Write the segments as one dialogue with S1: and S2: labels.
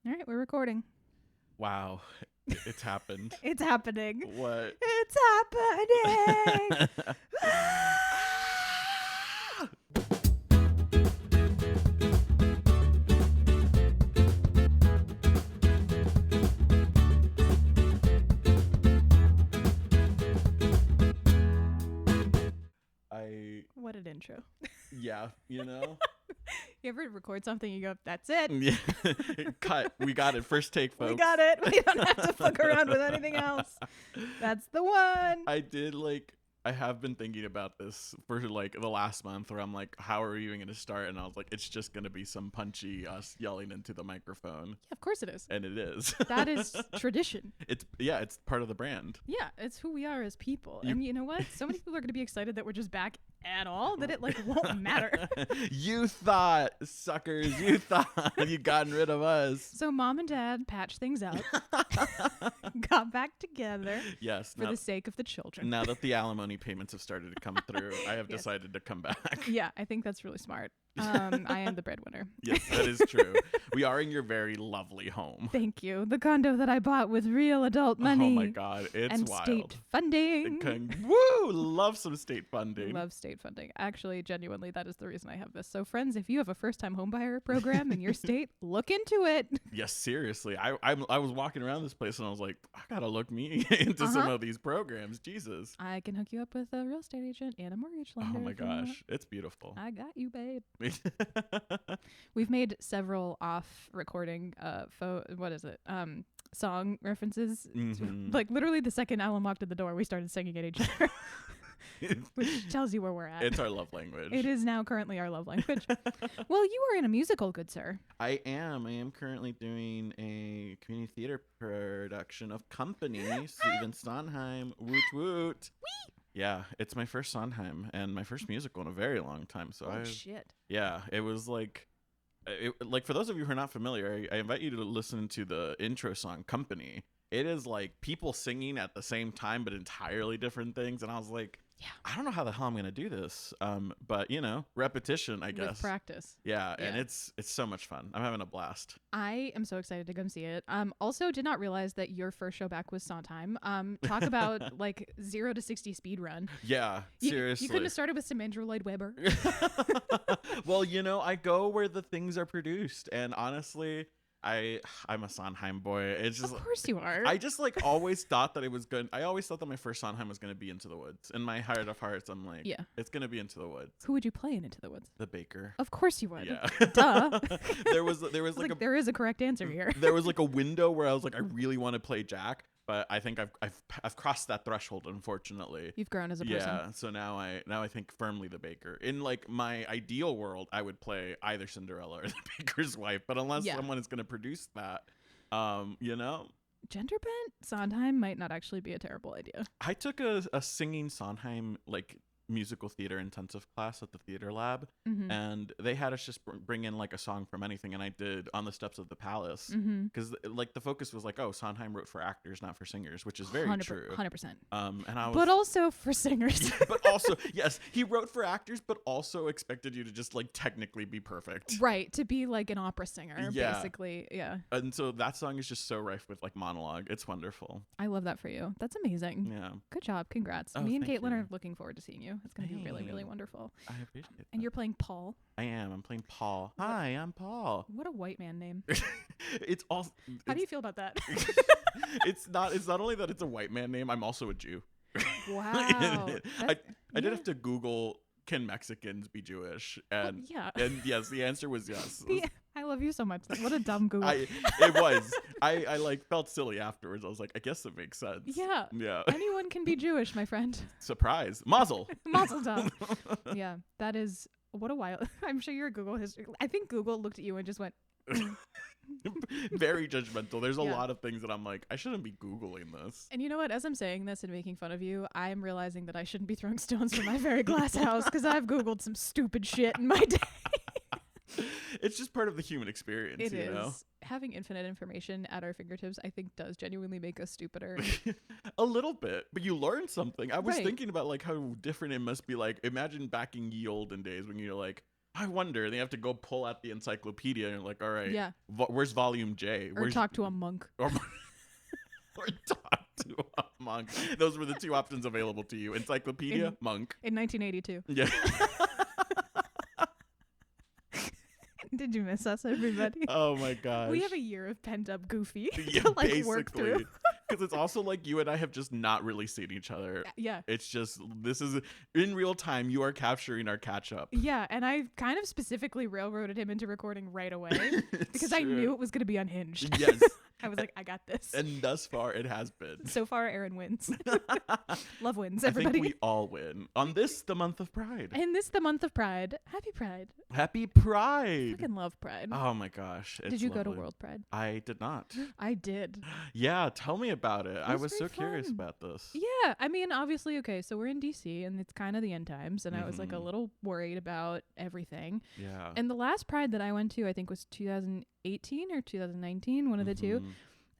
S1: All right, we're recording.
S2: Wow, it's happened.
S1: It's happening.
S2: What?
S1: It's happening. What an intro.
S2: Yeah, you know?
S1: You ever record something, you go, that's it.
S2: Yeah. Cut. We got it. First take, folks.
S1: We got it. We don't have to fuck around with anything else. That's the one.
S2: I have been thinking about this for like the last month where I'm like, how are we even going to start? And I was like, it's just going to be some punchy us yelling into the microphone.
S1: Yeah, of course it is.
S2: And it is.
S1: That is tradition.
S2: It's part of the brand.
S1: Yeah, it's who we are as people. And you know what? So many people are going to be excited that we're just back at all that it like won't matter.
S2: You thought, suckers, you thought you'd gotten rid of us.
S1: So mom and dad patched things up, got back together.
S2: Yes,
S1: for the sake of the children.
S2: Now that the alimony payments have started to come through, I have decided to come back.
S1: Yeah, I think that's really smart. I am the breadwinner.
S2: Yes, that is true. We are in your very lovely home.
S1: Thank you. The condo that I bought with real adult money.
S2: Oh my God, it's
S1: and
S2: wild.
S1: State funding.
S2: Woo! Love some state funding.
S1: Love state funding. Actually, genuinely, that is the reason I have this. So, friends, if you have a first-time homebuyer program in your state, look into it.
S2: Yes, seriously. I was walking around this place and I was like, I gotta look me into some of these programs. Jesus.
S1: I can hook you up with a real estate agent and a mortgage lender.
S2: Oh my gosh, it's beautiful.
S1: I got you, babe. We've made several off-recording song references.
S2: Mm-hmm.
S1: Like literally the second Alan walked in the door, we started singing at each other. Which tells you where we're at.
S2: It's our love language.
S1: It is now currently our love language. Well, you are in a musical, good sir.
S2: I am currently doing a community theater production of Company, Stephen Sondheim. Woot woot.
S1: Wee!
S2: Yeah, it's my first Sondheim and my first musical in a very long time. So
S1: shit.
S2: Yeah, it was like for those of you who are not familiar, I invite you to listen to the intro song Company. It is like people singing at the same time, but entirely different things. And I was like, yeah, I don't know how the hell I'm going to do this. But you know, repetition, I guess.
S1: With practice.
S2: Yeah. And it's so much fun. I'm having a blast.
S1: I am so excited to come see it. Also did not realize that your first show back was Sondheim. Talk about like 0 to 60 speed run.
S2: Yeah, seriously.
S1: You couldn't have started with some Andrew Lloyd Webber.
S2: Well, you know, I go where the things are produced, and honestly, I'm a Sondheim boy. It's just,
S1: of course you are.
S2: I just like always thought that it was good. I always thought that my first Sondheim was going to be Into the Woods. In my heart of hearts, I'm like, yeah, it's going to be Into the Woods.
S1: Who would you play in Into the Woods?
S2: The baker.
S1: Of course you would.
S2: Yeah.
S1: Duh.
S2: there was like
S1: there is a correct answer here.
S2: There was like a window where I was like, I really want to play Jack, but I think I've crossed that threshold, unfortunately.
S1: You've grown as a person.
S2: Yeah, so now I think firmly the baker. In like my ideal world, I would play either Cinderella or the baker's wife, but unless someone is going to produce that, you know,
S1: gender bent Sondheim might not actually be a terrible idea.
S2: I took a singing Sondheim like musical theater intensive class at the theater lab, and they had us just bring in like a song from anything, and I did On the Steps of the Palace, because like the focus was like, oh, Sondheim wrote for actors, not for singers, which is very true.
S1: 100%.
S2: And I was,
S1: but also for singers.
S2: But also, yes, he wrote for actors, but also expected you to just like technically be perfect,
S1: right? To be like an opera singer, basically. Yeah.
S2: And so that song is just so rife with like monologue. It's wonderful.
S1: I love that for you. That's amazing.
S2: Yeah.
S1: Good job. Congrats. Me and Caitlin are looking forward to seeing you. It's going to be really, really wonderful.
S2: I appreciate it.
S1: And you're playing Paul.
S2: I am. I'm playing Paul. Hi, I'm Paul.
S1: What a white man name.
S2: It's all.
S1: How do you feel about that?
S2: It's not only that it's a white man name. I'm also a Jew.
S1: Wow.
S2: I did have to Google, can Mexicans be Jewish? And and yes, the answer was yes.
S1: I love you so much. What a dumb Google.
S2: It was. I like felt silly afterwards. I was like, I guess it makes sense.
S1: Yeah.
S2: Yeah.
S1: Anyone can be Jewish, my friend.
S2: Surprise. Mazel.
S1: Mazel tov. Yeah. That is, what a wild. I'm sure your Google history. I think Google looked at you and just went.
S2: Very judgmental. There's a lot of things that I'm like, I shouldn't be Googling this.
S1: And you know what? As I'm saying this and making fun of you, I'm realizing that I shouldn't be throwing stones from my very glass house because I've Googled some stupid shit in my day.
S2: It's just part of the human experience.
S1: It
S2: you
S1: is.
S2: know?
S1: Having infinite information at our fingertips, I think, does genuinely make us stupider.
S2: A little bit, but you learn something. I was thinking about like how different it must be. Like, imagine back in ye olden days when you're like, I wonder. They have to go pull out the encyclopedia and like, all right,
S1: Yeah.
S2: Where's volume J?
S1: Or talk to a monk.
S2: Or talk to a monk. Those were the two options available to you: encyclopedia, monk.
S1: In 1982.
S2: Yeah.
S1: Did you miss us, everybody?
S2: Oh my gosh.
S1: We have a year of pent up goofy
S2: Yeah,
S1: to like work through.
S2: basically. Because it's also like you and I have just not really seen each other.
S1: Yeah.
S2: It's just, this is in real time. You are capturing our catch up.
S1: Yeah, and I kind of specifically railroaded him into recording right away because I knew it was going to be unhinged.
S2: Yes.
S1: I was like, I got this.
S2: And thus far, it has been.
S1: So far, Aaron wins. Love wins, everybody.
S2: I think we all win. On this, the month of Pride.
S1: And this, the month of Pride. Happy Pride.
S2: Happy Pride.
S1: I fucking love Pride.
S2: Oh my gosh.
S1: Did you go to
S2: lovely.
S1: World Pride?
S2: I did not.
S1: I did.
S2: Yeah, tell me about it. I was so
S1: very
S2: curious
S1: fun.
S2: about this.
S1: Yeah, I mean, obviously, okay, so we're in DC and it's kind of the end times, and I was like a little worried about everything.
S2: Yeah.
S1: And the last Pride that I went to, I think, was 2018 or 2019, one of the two.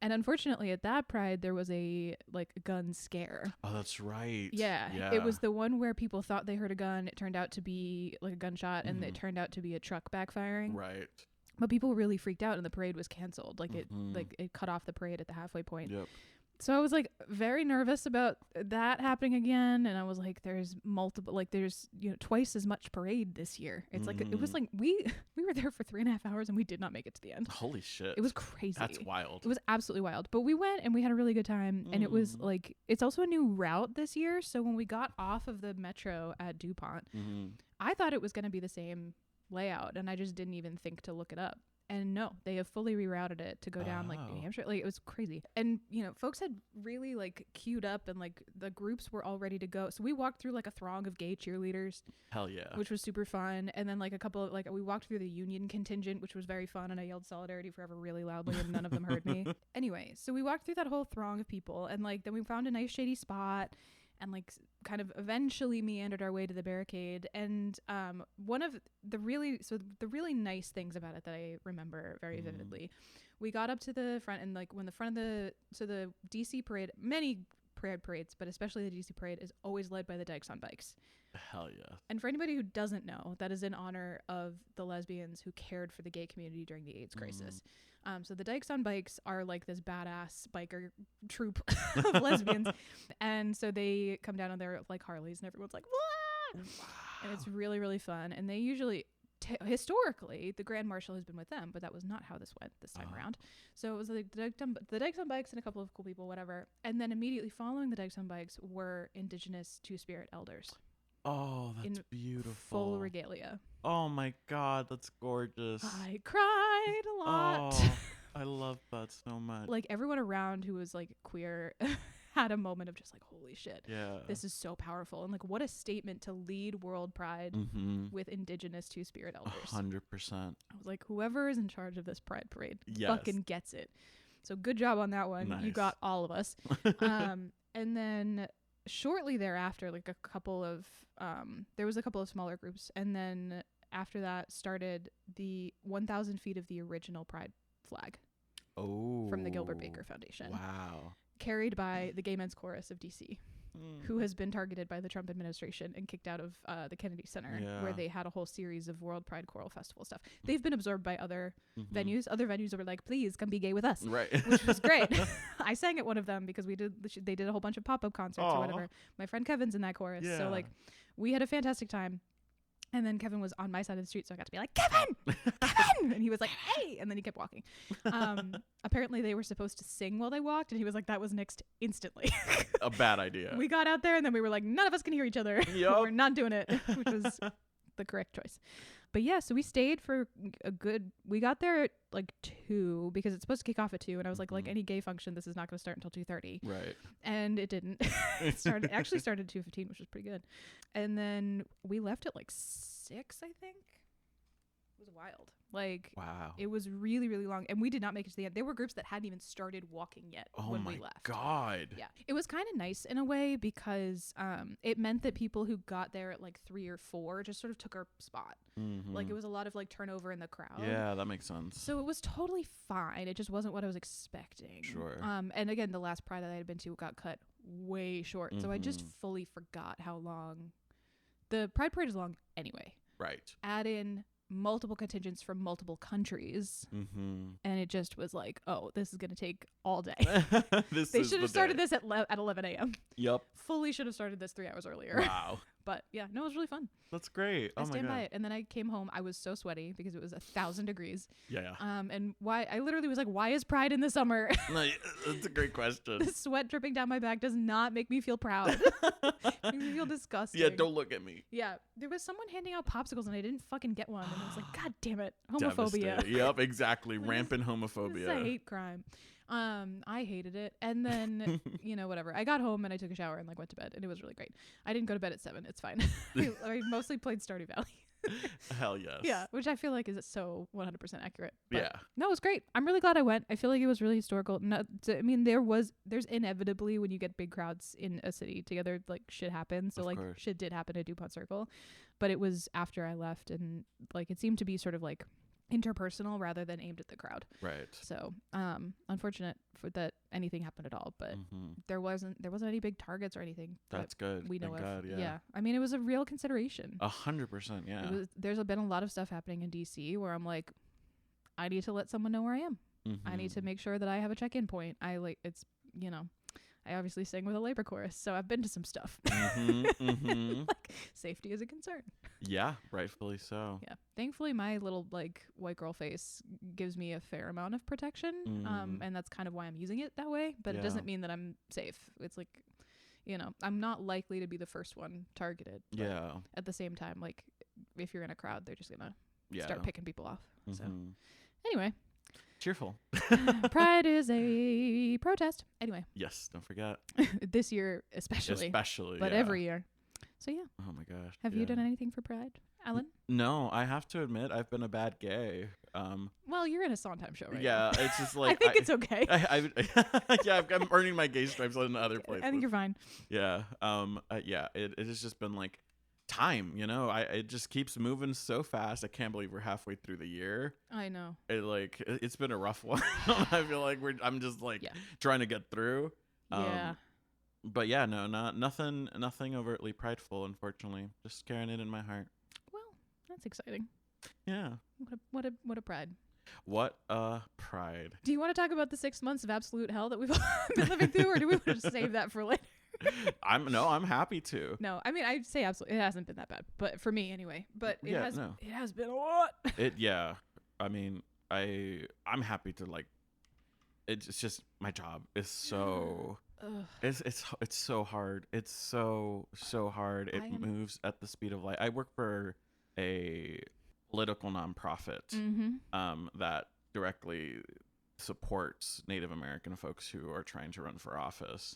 S1: And unfortunately, at that Pride, there was a gun scare.
S2: Oh, that's right.
S1: Yeah. It was the one where people thought they heard a gun. It turned out to be like a gunshot, and it turned out to be a truck backfiring.
S2: Right.
S1: But people really freaked out, and the parade was canceled. It cut off the parade at the halfway point.
S2: Yep.
S1: So I was like very nervous about that happening again, and I was like, there's multiple, there's twice as much parade this year. It's like it was like we were there for 3.5 hours and we did not make it to the end.
S2: Holy shit!
S1: It was crazy.
S2: That's wild.
S1: It was absolutely wild. But we went and we had a really good time, and it was like it's also a new route this year. So when we got off of the metro at DuPont, I thought it was going to be the same layout, and I just didn't even think to look it up. And no, they have fully rerouted it to go down New Hampshire. Like, it was crazy. And, folks had really queued up, and the groups were all ready to go. So we walked through a throng of gay cheerleaders.
S2: Hell yeah.
S1: Which was super fun. And then a couple of we walked through the Union contingent, which was very fun. And I yelled solidarity forever really loudly, and none of them heard me. Anyway, so we walked through that whole throng of people, and then we found a nice shady spot, and kind of eventually meandered our way to the barricade. And one of the really nice things about it that I remember very vividly, we got up to the front, and when the front of the DC parade, many parades, but especially the DC parade, is always led by the Dykes on Bikes.
S2: Hell yeah.
S1: And for anybody who doesn't know, that is in honor of the lesbians who cared for the gay community during the AIDS crisis. So the Dykes on Bikes are this badass biker troop of lesbians. And so they come down on their Harleys, and everyone's like, "Wah!" Wow. And it's really, really fun. And they usually, historically, the Grand Marshal has been with them, but that was not how this went this time around. So it was the Dykes on Bikes and a couple of cool people, whatever. And then immediately following the Dykes on Bikes were Indigenous Two-Spirit elders.
S2: Oh, that's beautiful.
S1: Full regalia.
S2: Oh my God, that's gorgeous.
S1: I cried a lot.
S2: Oh, I love that so much.
S1: Everyone around who was queer had a moment of just holy shit.
S2: Yeah.
S1: This is so powerful. And what a statement to lead World Pride with Indigenous Two-Spirit elders.
S2: 100%.
S1: I was like, whoever is in charge of this Pride Parade
S2: Yes.
S1: fucking gets it. So good job on that one.
S2: Nice.
S1: You got all of us. And then shortly thereafter, there was a couple of smaller groups, and then after that started the 1,000 feet of the original Pride flag.
S2: Oh.
S1: From the Gilbert Baker Foundation.
S2: Wow.
S1: Carried by the Gay Men's Chorus of DC, who has been targeted by the Trump administration and kicked out of the Kennedy Center, where they had a whole series of World Pride Choral Festival stuff. They've been absorbed by other venues. Other venues were like, please come be gay with us.
S2: Right.
S1: Which was great. I sang at one of them because they did a whole bunch of pop-up concerts or whatever. My friend Kevin's in that chorus.
S2: Yeah.
S1: So we had a fantastic time. And then Kevin was on my side of the street, so I got to be like, Kevin! Kevin! And he was like, hey! And then he kept walking. Apparently they were supposed to sing while they walked, and he was like, that was nixed instantly.
S2: A bad idea.
S1: We got out there, and then we were like, none of us can hear each other.
S2: Yep.
S1: We're not doing it, which was the correct choice. But yeah, so we stayed for we got there at 2, because it's supposed to kick off at 2, and I was like any gay function, this is not going to start until 2:30.
S2: Right.
S1: And it didn't. It started at 2:15, which was pretty good. And then we left at 6, I think. It was wild.
S2: Wow.
S1: It was really, really long, and we did not make it to the end. There were groups that hadn't even started walking yet when we left.
S2: Oh my God.
S1: Yeah. It was kind of nice in a way, because it meant that people who got there at 3 or 4 just sort of took our spot. It was a lot of turnover in the crowd.
S2: Yeah, that makes sense.
S1: So it was totally fine. It just wasn't what I was expecting.
S2: Sure.
S1: And again, the last Pride that I had been to got cut way short. So I just fully forgot how long the Pride Parade is long anyway.
S2: Right.
S1: add in multiple contingents from multiple countries,
S2: Mm-hmm.
S1: and it just was like, oh, this is going to take all day.
S2: They
S1: Should have started this at 11 a.m.
S2: Yep.
S1: Fully should have started this 3 hours earlier.
S2: Wow.
S1: But yeah, no, it was really fun.
S2: That's great.
S1: I
S2: Oh my
S1: stand
S2: god.
S1: by it. And then I came home. I was so sweaty because it was 1,000 degrees.
S2: Yeah.
S1: And why? I literally was like, why is Pride in the summer?
S2: No, that's a great question.
S1: The sweat dripping down my back does not make me feel proud. Makes me feel disgusting.
S2: Yeah, don't look at me.
S1: Yeah, there was someone handing out popsicles and I didn't fucking get one. And I was like, God damn it, homophobia.
S2: Devastating. Yep, exactly. Rampant
S1: This
S2: homophobia.
S1: is a hate crime. I hated it. And then, whatever. I got home and I took a shower and like went to bed and it was really great. I didn't go to bed at 7. It's fine. I mostly played Stardew Valley.
S2: Hell yes.
S1: Yeah, which I feel like is so 100% accurate. But
S2: Yeah.
S1: no, it was great. I'm really glad I went. I feel like it was really historical. I mean, there's inevitably when you get big crowds in a city together, like shit happens. So
S2: Of
S1: like
S2: course.
S1: shit did happen at DuPont Circle, but it was after I left and like it seemed to be sort of like interpersonal rather than aimed at the crowd.
S2: Right.
S1: So unfortunate for that anything happened at all, but
S2: Mm-hmm.
S1: there wasn't any big targets or anything.
S2: That's good.
S1: we know
S2: Thank
S1: of.
S2: God, yeah.
S1: I mean, it was a real consideration.
S2: 100%. Yeah.
S1: There's been a lot of stuff happening in DC where I'm like, I need to let someone know where I am. I need to make sure that I have a check-in point. I obviously sing with a labor chorus, so I've been to some stuff. Like safety is a concern.
S2: Yeah, rightfully so.
S1: Yeah. Thankfully, my little like white girl face gives me a fair amount of protection. And that's kind of why I'm using it that way. But it doesn't mean that I'm safe. It's like, I'm not likely to be the first one targeted. But
S2: Yeah.
S1: at the same time, like if you're in a crowd, they're just gonna
S2: Yeah.
S1: start picking people off. So
S2: Mhm.
S1: anyway,
S2: Cheerful.
S1: Pride is a protest. Anyway,
S2: Yes, don't forget.
S1: this year especially, but
S2: yeah.
S1: every year. So yeah,
S2: Oh my gosh.
S1: have you done anything for Pride, Alan?
S2: No, I have to admit I've been a bad gay.
S1: Well, you're in a Sondheim show right
S2: Yeah,
S1: now.
S2: it's just like
S1: I think it's okay.
S2: I'm earning my gay stripes in other places.
S1: I think you're fine.
S2: Yeah. It has just been like time, it just keeps moving so fast. I can't believe we're halfway through the year.
S1: I know.
S2: It's been a rough one. I feel like I'm just like trying to get through.
S1: Yeah.
S2: But yeah, no, nothing overtly prideful, unfortunately. Just carrying it in my heart.
S1: Well, that's exciting.
S2: Yeah.
S1: What a pride.
S2: What a pride.
S1: Do you want to talk about the 6 months of absolute hell that we've been living through, or do we want to save that for later?
S2: I'm happy to.
S1: No, I mean, I'd say absolutely. It hasn't been that bad, but for me anyway. But it has been a lot.
S2: I mean, I'm happy to like. It's just my job is so. It's so hard. It's so hard. It moves at the speed of light. I work for a political nonprofit that directly supports Native American folks who are trying to run for office.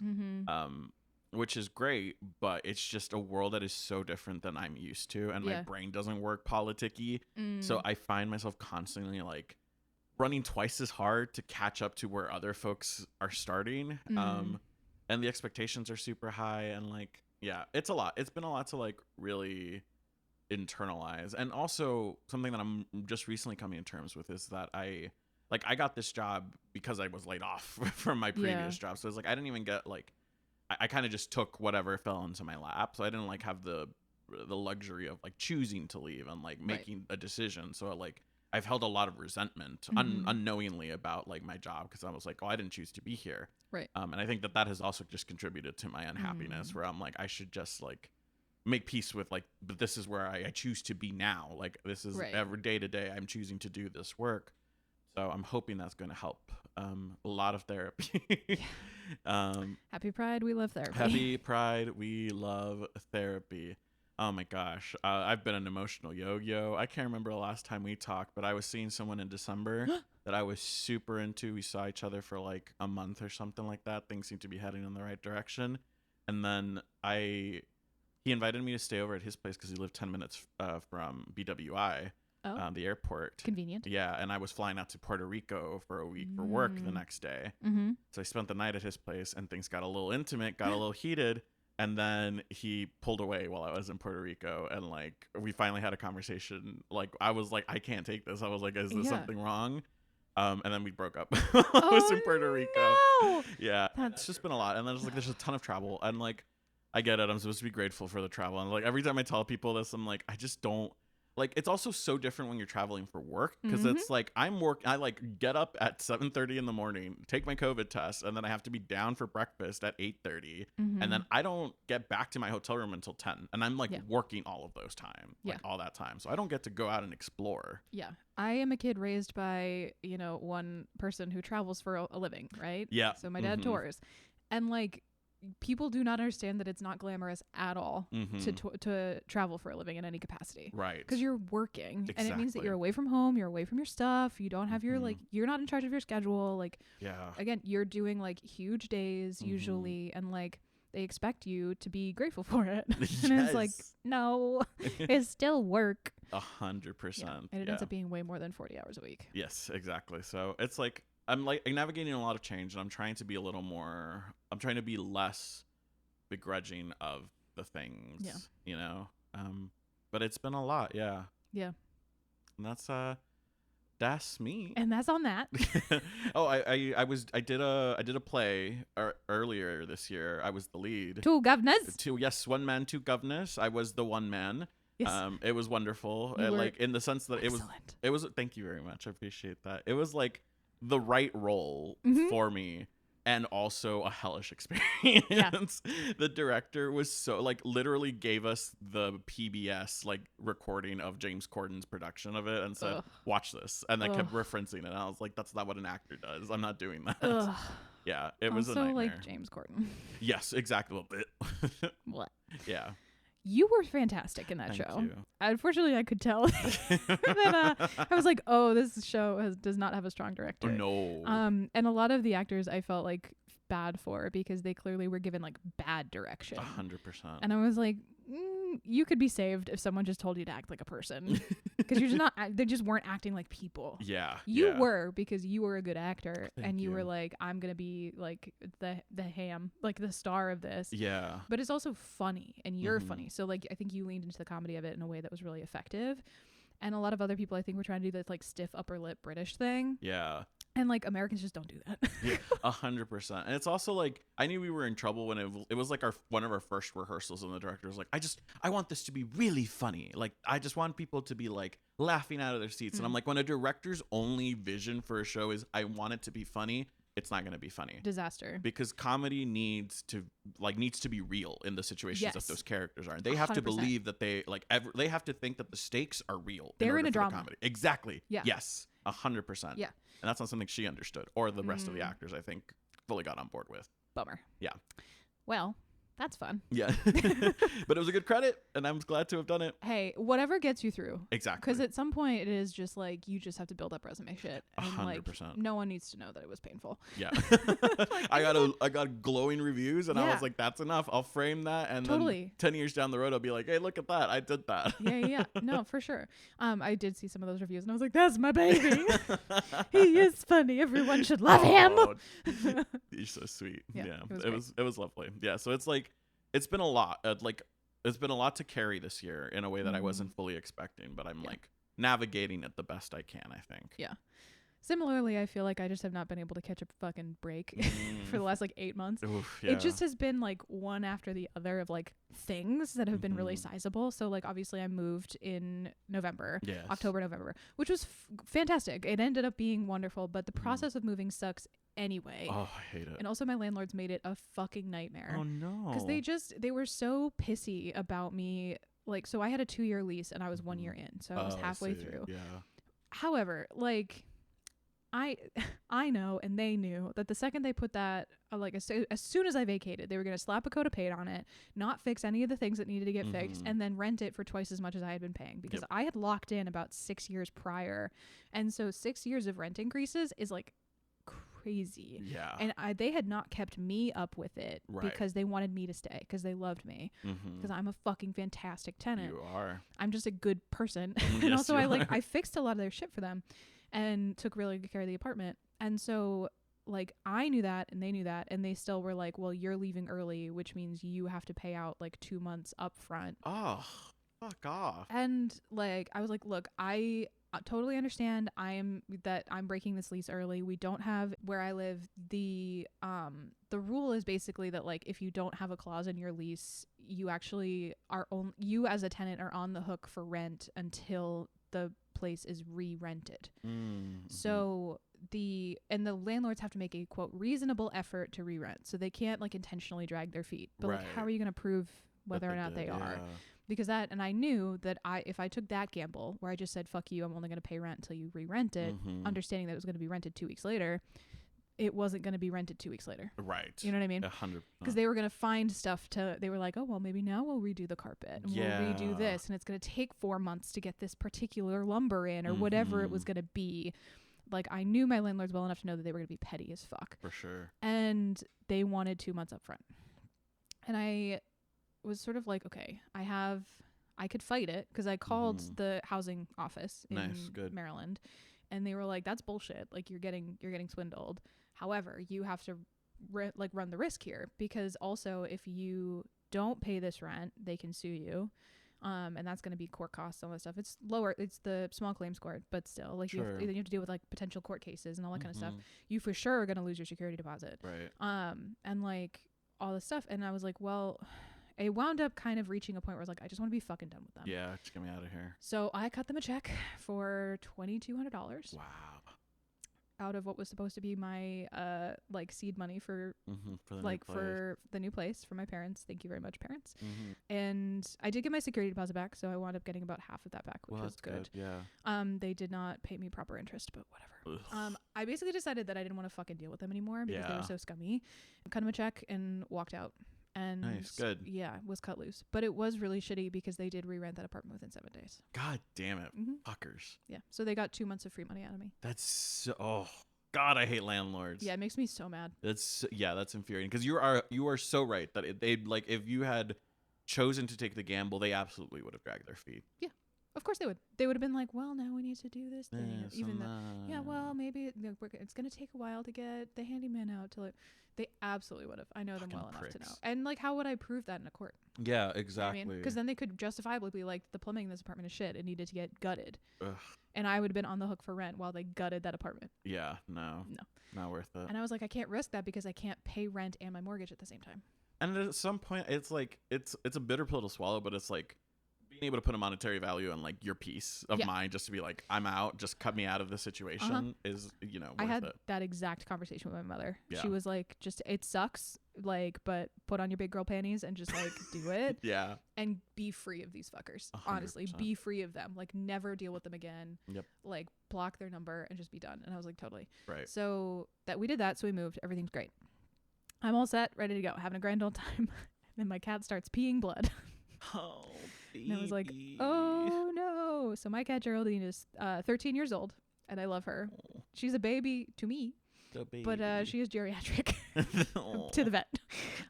S2: Which is great, but it's just a world that is so different than I'm used to, and my brain doesn't work politicky. So I find myself constantly like running twice as hard to catch up to where other folks are starting. And the expectations are super high, and like, yeah, it's a lot. It's been a lot to like really internalize. And also something that I'm just recently coming to terms with is that I got this job because I was laid off from my previous job. So it's like I didn't even get like I kind of just took whatever fell into my lap. So I didn't like have the luxury of like choosing to leave and like making a decision. So like I've held a lot of resentment unknowingly about like my job, because I was like, oh, I didn't choose to be here.
S1: Right.
S2: And I think that has also just contributed to my unhappiness, where I'm like, I should just like make peace with like, but this is where I choose to be now. Like this is every day to day I'm choosing to do this work. So I'm hoping that's going to help. A lot of therapy.
S1: Happy Pride, we love therapy.
S2: Happy Pride, we love therapy. Oh my gosh. I've been an emotional yo-yo. I can't remember the last time we talked, but I was seeing someone in December that I was super into. We saw each other for like a month or something like that. Things seemed to be heading in the right direction. And then he invited me to stay over at his place because he lived 10 minutes from BWI. The airport.
S1: Convenient.
S2: Yeah, and I was flying out to Puerto Rico for a week for work the next day. So I spent the night at his place, and things got a little intimate, got a little heated, and then he pulled away while I was in Puerto Rico, and like we finally had a conversation. Like I was like, I can't take this. I was like, is this something wrong? And then we broke up. I was in Puerto Rico.
S1: No!
S2: Yeah, it's just been a lot, and then there's a ton of travel, and like I get it. I'm supposed to be grateful for the travel, and like every time I tell people this, I'm like, I just don't. like it's also so different when you're traveling for work, because
S1: Mhm.
S2: it's like I like get up at 7:30 in the morning, take my COVID test, and then I have to be down for breakfast at 8:30, and then
S1: Mhm.
S2: I don't get back to my hotel room until 10, and I'm like
S1: Yeah.
S2: working all of those time, like
S1: Yeah.
S2: all that time, so I don't get to go out and explore.
S1: Yeah. I am a kid raised by, one person who travels for a living, right?
S2: Yeah.
S1: So my dad
S2: Mhm.
S1: tours. And like people do not understand that it's not glamorous at all
S2: Mhm.
S1: to travel for a living in any capacity.
S2: Right.
S1: Because you're working and it means that
S2: Exactly.
S1: you're away from home, you're away from your stuff, you don't have your
S2: Mhm.
S1: you're not in charge of your schedule. Like
S2: Yeah.
S1: again, you're doing like huge days
S2: Mhm.
S1: usually, and like they expect you to be grateful for it. And
S2: Yes.
S1: it's like, no, it's still work.
S2: 100%.
S1: And it
S2: Yeah.
S1: ends up being way more than 40 hours a week.
S2: Yes, exactly. So it's like I'm like navigating a lot of change, and I'm trying to be I'm trying to be less begrudging of the things.
S1: Yeah.
S2: But it's been a lot, yeah.
S1: Yeah.
S2: And that's me.
S1: And that's on that.
S2: Oh, I did a play earlier this year. I was the lead.
S1: Two governors.
S2: One man, two governors. I was the one man.
S1: Yes.
S2: It was wonderful.
S1: You were
S2: Like in the sense that
S1: excellent.
S2: it was. Thank you very much. I appreciate that. It was like the right role
S1: Mhm.
S2: for me, and also a hellish experience. The director was so like literally gave us the PBS like recording of James Corden's production of it and said,
S1: Ugh.
S2: "Watch this," and I kept
S1: Ugh.
S2: referencing it. And I was like, "That's not what an actor does. I'm not doing that."
S1: Ugh.
S2: Yeah, it was a
S1: Also,
S2: nightmare.
S1: like James Corden.
S2: Yes, exactly.
S1: What?
S2: Yeah.
S1: You were fantastic in that
S2: Thank
S1: show.
S2: you.
S1: Unfortunately, I could tell that I was like, oh, this show does not have a strong director.
S2: No.
S1: And a lot of the actors I felt like bad for because they clearly were given like bad direction.
S2: 100%.
S1: And I was like, you could be saved if someone just told you to act like a person, because you're just not. They just weren't acting like people.
S2: Yeah.
S1: You
S2: yeah.
S1: were, because you were a good actor.
S2: Thank
S1: And you were
S2: you.
S1: like, I'm gonna be like the ham, like the star of this.
S2: Yeah.
S1: But it's also funny, and you're
S2: Mhm.
S1: funny. So like I think you leaned into the comedy of it in a way that was really effective. And a lot of other people I think were trying to do this like stiff upper lip British thing.
S2: Yeah.
S1: And like Americans just don't do that.
S2: Yeah, 100%. And it's also like I knew we were in trouble when it was like one of our first rehearsals, and the director was like, I want this to be really funny. Like I just want people to be like laughing out of their seats. And I'm like, when a director's only vision for a show is I want it to be funny, it's not going to be funny.
S1: Disaster.
S2: Because comedy needs to be real in the situations that
S1: Yes.
S2: those characters are. They have to
S1: 100%.
S2: believe that they have to think that the stakes are real.
S1: They're
S2: order
S1: in a
S2: for the
S1: drama.
S2: comedy. Exactly.
S1: Yeah.
S2: Yes. 100%.
S1: Yeah.
S2: And that's not something she understood, or the rest of the
S1: Mm.
S2: actors, I think, fully got on board with.
S1: Bummer.
S2: Yeah.
S1: Well, that's fun.
S2: Yeah. But it was a good credit, and I'm glad to have done it.
S1: Hey, whatever gets you through.
S2: Exactly.
S1: Because at some point it is just like you just have to build up resume shit. And
S2: 100%.
S1: like no one needs to know that it was painful.
S2: Yeah. I got glowing reviews, and I
S1: Yeah.
S2: was like, that's enough. I'll frame that, and
S1: Totally.
S2: then 10 years down the road, I'll be like, hey, look at that. I did that.
S1: Yeah. No, for sure. I did see some of those reviews and I was like, that's my baby. He is funny. Everyone should love him.
S2: Oh, you're so sweet.
S1: Yeah,
S2: Yeah.
S1: it
S2: It was lovely. Yeah. So it's like, it's been a lot. It's been a lot to carry this year in a way that I wasn't fully expecting, but I'm like navigating it the best I can, I think.
S1: Yeah. Similarly, I feel like I just have not been able to catch a fucking break for the last like 8 months.
S2: Oof, yeah.
S1: It just has been like one after the other of like things that have been really sizable. So like obviously I moved in November,
S2: Yes.
S1: October, November, which was fantastic. It ended up being wonderful, but the process of moving sucks anyway.
S2: Oh, I hate it.
S1: And also my landlords made it a fucking nightmare.
S2: Oh no.
S1: Because they were so pissy about me. Like, so I had a 2-year lease and I was 1 year in. So I was halfway
S2: see.
S1: through.
S2: Yeah.
S1: However, like I know, and they knew that the second they put that, like as soon as I vacated, they were going to slap a coat of paint on it, not fix any of the things that needed to get fixed, and then rent it for twice as much as I had been paying, because I had locked in about 6 years prior. And so 6 years of rent increases is like crazy.
S2: Yeah.
S1: And they had not kept me up with it because they wanted me to stay, because they loved me, because I'm a fucking fantastic tenant.
S2: You are.
S1: I'm just a good person. And
S2: Yes,
S1: also
S2: you are.
S1: I fixed a lot of their shit for them and took really good care of the apartment. And so like I knew that and they knew that, and they still were like, well, you're leaving early, which means you have to pay out like 2 months up front.
S2: Oh, fuck off.
S1: And like I was like, look, I totally understand. I'm breaking this lease early. We don't have, where I live, the rule is basically that like if you don't have a clause in your lease, you actually you as a tenant are on the hook for rent until the place is re-rented. So the landlords have to make a quote reasonable effort to re-rent, so they can't like intentionally drag their feet. But like, how are you going to prove whether or not they are? Because and I knew that if I took that gamble where I just said fuck you, I'm only going to pay rent until you re-rent it, understanding that it was going to be rented 2 weeks later, it wasn't going to be rented 2 weeks later.
S2: Right.
S1: You know what I mean?
S2: 100%.
S1: Because they were going to find stuff they were like, oh, well, maybe now we'll redo the carpet and we'll redo this. And it's going to take 4 months to get this particular lumber in or whatever it was going to be. Like, I knew my landlords well enough to know that they were going to be petty as fuck.
S2: For sure.
S1: And they wanted 2 months up front. And I was sort of like, okay, I could fight it, because I called the housing office in Maryland, and they were like, that's bullshit. Like, you're getting swindled. However, you have to run the risk here, because also if you don't pay this rent, they can sue you. And that's going to be court costs, all that stuff. It's lower. It's the small claims court, but still, like, you have to deal with like potential court cases and all that kind of stuff. You for sure are going to lose your security deposit.
S2: Right.
S1: And like all this stuff. And I was like, well, I wound up kind of reaching a point where I was like, I just want to be fucking done with them.
S2: Yeah, just get me out of here.
S1: So I cut them a check for $2,200.
S2: Wow.
S1: Out of what was supposed to be my like seed money for the new place for my parents. Thank you very much, parents. And I did get my security deposit back, so I wound up getting about half of that back, which was good.
S2: Yeah.
S1: They did not pay me proper interest, but whatever. I basically decided that I didn't want to fucking deal with them anymore because they were so scummy. Cut them a check and walked out. And
S2: nice, good.
S1: Yeah, was cut loose. But it was really shitty because they did re-rent that apartment within 7 days.
S2: God damn it. Fuckers.
S1: Yeah. So they got 2 months of free money out of me.
S2: That's so, oh God, I hate landlords.
S1: Yeah, it makes me so mad.
S2: That's infuriating, because you are so right that they'd like, if you had chosen to take the gamble, they absolutely would have dragged their feet.
S1: Yeah. Of course they would. They would have been like, well, now we need to do this thing. Even though, yeah, well, maybe it's going to take a while to get the handyman out to it. They absolutely would have. I know them well enough to know. And like, how would I prove that in a court?
S2: Yeah, exactly.
S1: You know, because then they could justifiably be like, the plumbing in this apartment is shit. It needed to get gutted.
S2: Ugh.
S1: And I would have been on the hook for rent while they gutted that apartment.
S2: Yeah, no, not worth it.
S1: And I was like, I can't risk that because I can't pay rent and my mortgage at the same time.
S2: And at some point, it's like, it's a bitter pill to swallow, but it's like, being able to put a monetary value on like your peace of mind, just to be like, I'm out, just cut me out of the situation, is, you know, worth
S1: I had
S2: it.
S1: that exact conversation with my mother.
S2: Yeah.
S1: She was like, just, it sucks, like, but put on your big girl panties and just like do it.
S2: Yeah.
S1: And be free of these fuckers. 100%. Honestly, be free of them. Like, never deal with them again.
S2: Yep. Like,
S1: block their number and just be done. And I was like, totally.
S2: Right.
S1: So we did that. So we moved. Everything's great. I'm all set, ready to go, having a grand old time. Then my cat starts peeing blood.
S2: Oh.
S1: And I was like, oh no. So my cat Geraldine is 13 years old, and I love her. She's a baby to me, but she is geriatric to the vet.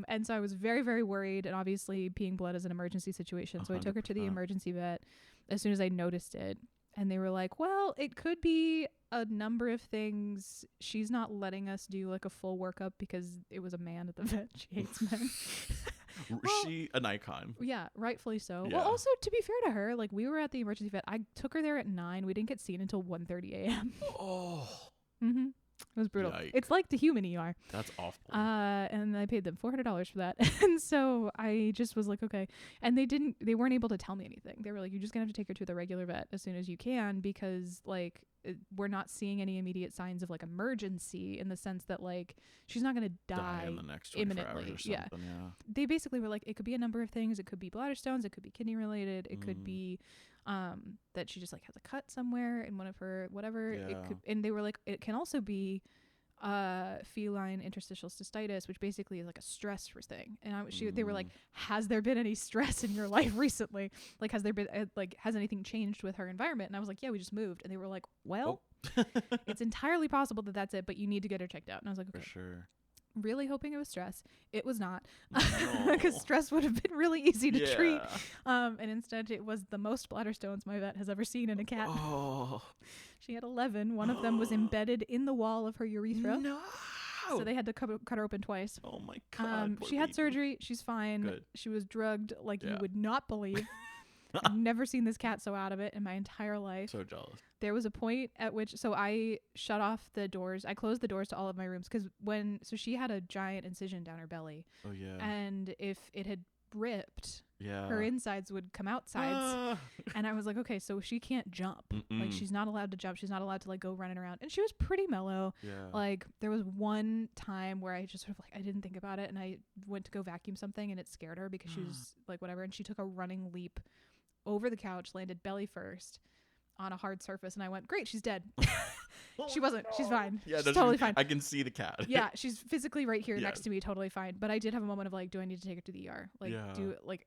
S1: And so I was very, very worried, and obviously peeing blood is an emergency situation. So 100%. I took her to the emergency vet as soon as I noticed it. And they were like, well, it could be a number of things. She's not letting us do like a full workup because it was a man at the vet. She hates men.
S2: She an icon.
S1: Yeah, rightfully so.
S2: Yeah.
S1: Well, also, to be fair to her, like, we were at the emergency vet. I took her there at 9. We didn't get seen until 1:30 a.m.
S2: Oh.
S1: Mm-hmm. It was brutal.
S2: Yikes.
S1: It's like the human ER.
S2: That's awful.
S1: And I paid them $400 for that. And so I just was like, okay. And they weren't able to tell me anything. They were like, you're just gonna have to take her to the regular vet as soon as you can, because like we're not seeing any immediate signs of like emergency, in the sense that like she's not gonna die
S2: in the next 24 hours
S1: imminently.
S2: or something, yeah.
S1: They basically were like, it could be a number of things. It could be bladder stones. It could be kidney related. It could be that she just like has a cut somewhere in one of her whatever.
S2: Yeah.
S1: It could, and they were like, it can also be feline interstitial cystitis, which basically is like a stress thing. And they were like, has there been any stress in your life recently? Like, has there been has anything changed with her environment? And I was like, yeah, we just moved. And they were like, well, it's entirely possible that that's it, but you need to get her checked out. And I was like, okay.
S2: For sure.
S1: Really hoping it was stress. It was not, because stress would have been really easy to treat. And instead it was the most bladder stones my vet has ever seen in a cat.
S2: Oh.
S1: She had 11. One of them was embedded in the wall of her urethra.
S2: No.
S1: So they had to cut her open twice.
S2: Oh my God.
S1: She had surgery. She's fine.
S2: Good.
S1: She was drugged like you would not believe. I've never seen this cat so out of it in my entire life.
S2: So jealous.
S1: there was a point at which, so I shut off the doors. I closed the doors to all of my rooms because so she had a giant incision down her belly.
S2: Oh yeah.
S1: And if it had ripped,
S2: Yeah.
S1: her insides would come outsides. And I was like, okay, so she can't jump. Like, she's not allowed to jump. She's not allowed to like go running around. And she was pretty mellow.
S2: Yeah.
S1: Like, there was one time where I just sort of like, I didn't think about it, and I went to go vacuum something, and it scared her because she was like, whatever. And she took a running leap over the couch, landed belly first on a hard surface, and I went, great, she's dead. She wasn't. She's fine.
S2: Yeah,
S1: she's totally fine.
S2: I can see the cat.
S1: Yeah, she's physically right here
S2: Yeah.
S1: next to me, totally fine. But I did have a moment of like, do I need to take her to the ER? Like,
S2: Yeah.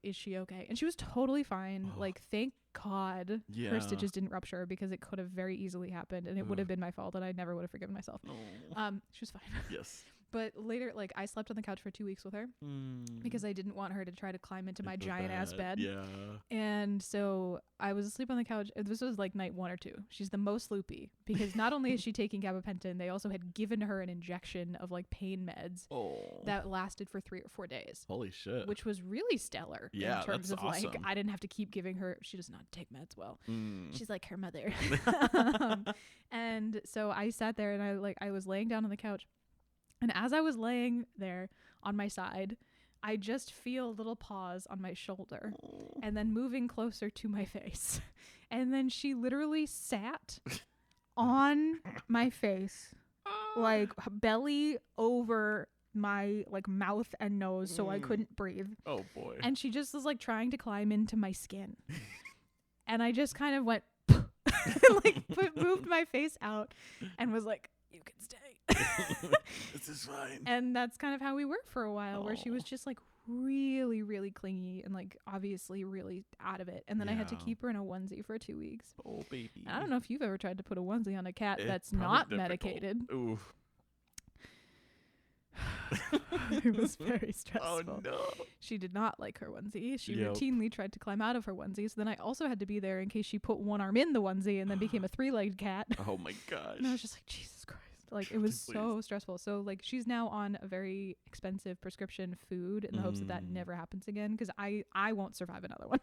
S1: Is she okay? And she was totally fine.
S2: Oh.
S1: Like, thank God
S2: Yeah.
S1: her stitches didn't rupture, because it could have very easily happened, and it would have been my fault, and I never would have forgiven myself.
S2: Oh.
S1: She was fine.
S2: Yes.
S1: But later, like, I slept on the couch for 2 weeks with her because I didn't want her to try to climb into my giant ass bed.
S2: Yeah.
S1: And so I was asleep on the couch. This was like night 1 or 2. She's the most loopy because not only is she taking gabapentin, they also had given her an injection of like pain meds that lasted for 3 or 4 days.
S2: Holy shit.
S1: Which was really stellar in terms of
S2: awesome.
S1: like, I didn't have to keep giving her. She does not take meds well. She's like her mother. And so I sat there and I was laying down on the couch. And as I was laying there on my side, I just feel little paws on my shoulder and then moving closer to my face. And then she literally sat on my face, like belly over my like mouth and nose so I couldn't breathe.
S2: Oh boy.
S1: And she just was like trying to climb into my skin. And I just kind of went like moved my face out and was like, you can stay.
S2: This is fine.
S1: And that's kind of how we were for a while, where she was just like really, really clingy and like obviously really out of it. And then I had to keep her in a onesie for 2 weeks.
S2: Oh baby.
S1: And I don't know if you've ever tried to put a onesie on a cat that's
S2: probably
S1: not
S2: difficult.
S1: medicated.
S2: Ooh.
S1: It was very stressful.
S2: Oh no.
S1: She did not like her onesie. She
S2: Yep.
S1: routinely tried to climb out of her onesie. So then I also had to be there in case she put one arm in the onesie and then became a 3-legged cat.
S2: Oh my gosh.
S1: And I was just like, Jesus Christ. Like, it was
S2: Please.
S1: so stressful. So like, she's now on a very expensive prescription food in the hopes that never happens again, because I won't survive another one.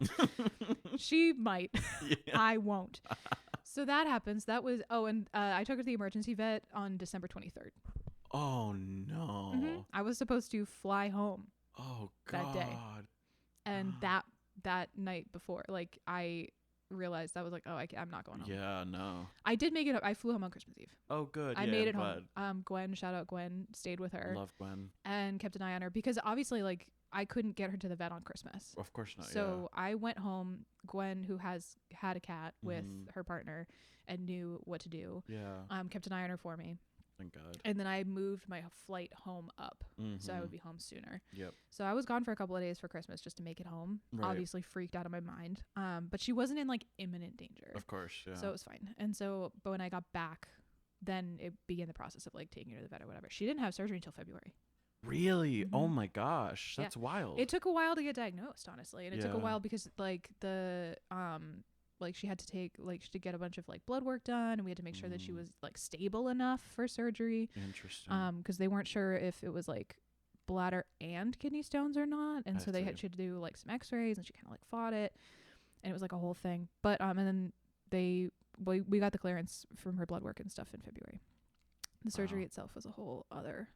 S1: She might.
S2: Yeah.
S1: I won't. So that happens. That was and I took her to the emergency vet on December 23rd.
S2: Oh no.
S1: I was supposed to fly home
S2: Oh god.
S1: that day. And that night before, like, I realized that was like, I'm not going home.
S2: Yeah, no.
S1: I did make it up. I flew home on Christmas Eve.
S2: Oh good.
S1: I made it home. Gwen, shout out Gwen, stayed with her.
S2: Love Gwen.
S1: And kept an eye on her because obviously, like, I couldn't get her to the vet on Christmas.
S2: Of course not.
S1: So I went home. Gwen, who has had a cat with her partner and knew what to do, kept an eye on her for me.
S2: Thank God.
S1: And then I moved my flight home up so I would be home sooner.
S2: Yep.
S1: So I was gone for a couple of days for Christmas just to make it home.
S2: Right.
S1: Obviously freaked out of my mind. But she wasn't in like imminent danger.
S2: Of course, yeah.
S1: So it was fine. And so, but when I got back, then it began the process of like taking her to the vet or whatever. She didn't have surgery until February.
S2: Really? Oh my gosh. That's wild.
S1: It took a while to get diagnosed, honestly. And it took a while because like like she had to to get a bunch of like blood work done, and we had to make sure that she was like stable enough for surgery.
S2: Interesting.
S1: Because they weren't sure if it was like bladder and kidney stones or not, and so she had to do like some x-rays, and she kind of like fought it, and it was like a whole thing. But and then we got the clearance from her blood work and stuff in February. The surgery itself was a whole other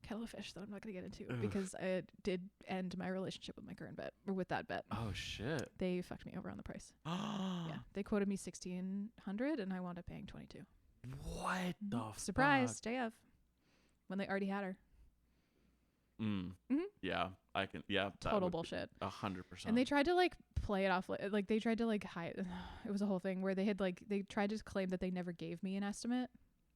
S1: kettle of fish that I'm not going to get into because it did end my relationship with my current vet, or with that vet.
S2: Oh shit.
S1: They fucked me over on the price. Yeah, they quoted me $1,600 and I wound up paying $22.
S2: What the
S1: surprise
S2: fuck?
S1: JF when they already had her.
S2: Yeah, I can. Yeah,
S1: Total bullshit.
S2: 100%.
S1: And they tried to like play it off, like they tried to like hide. It was a whole thing where they tried to claim that they never gave me an estimate.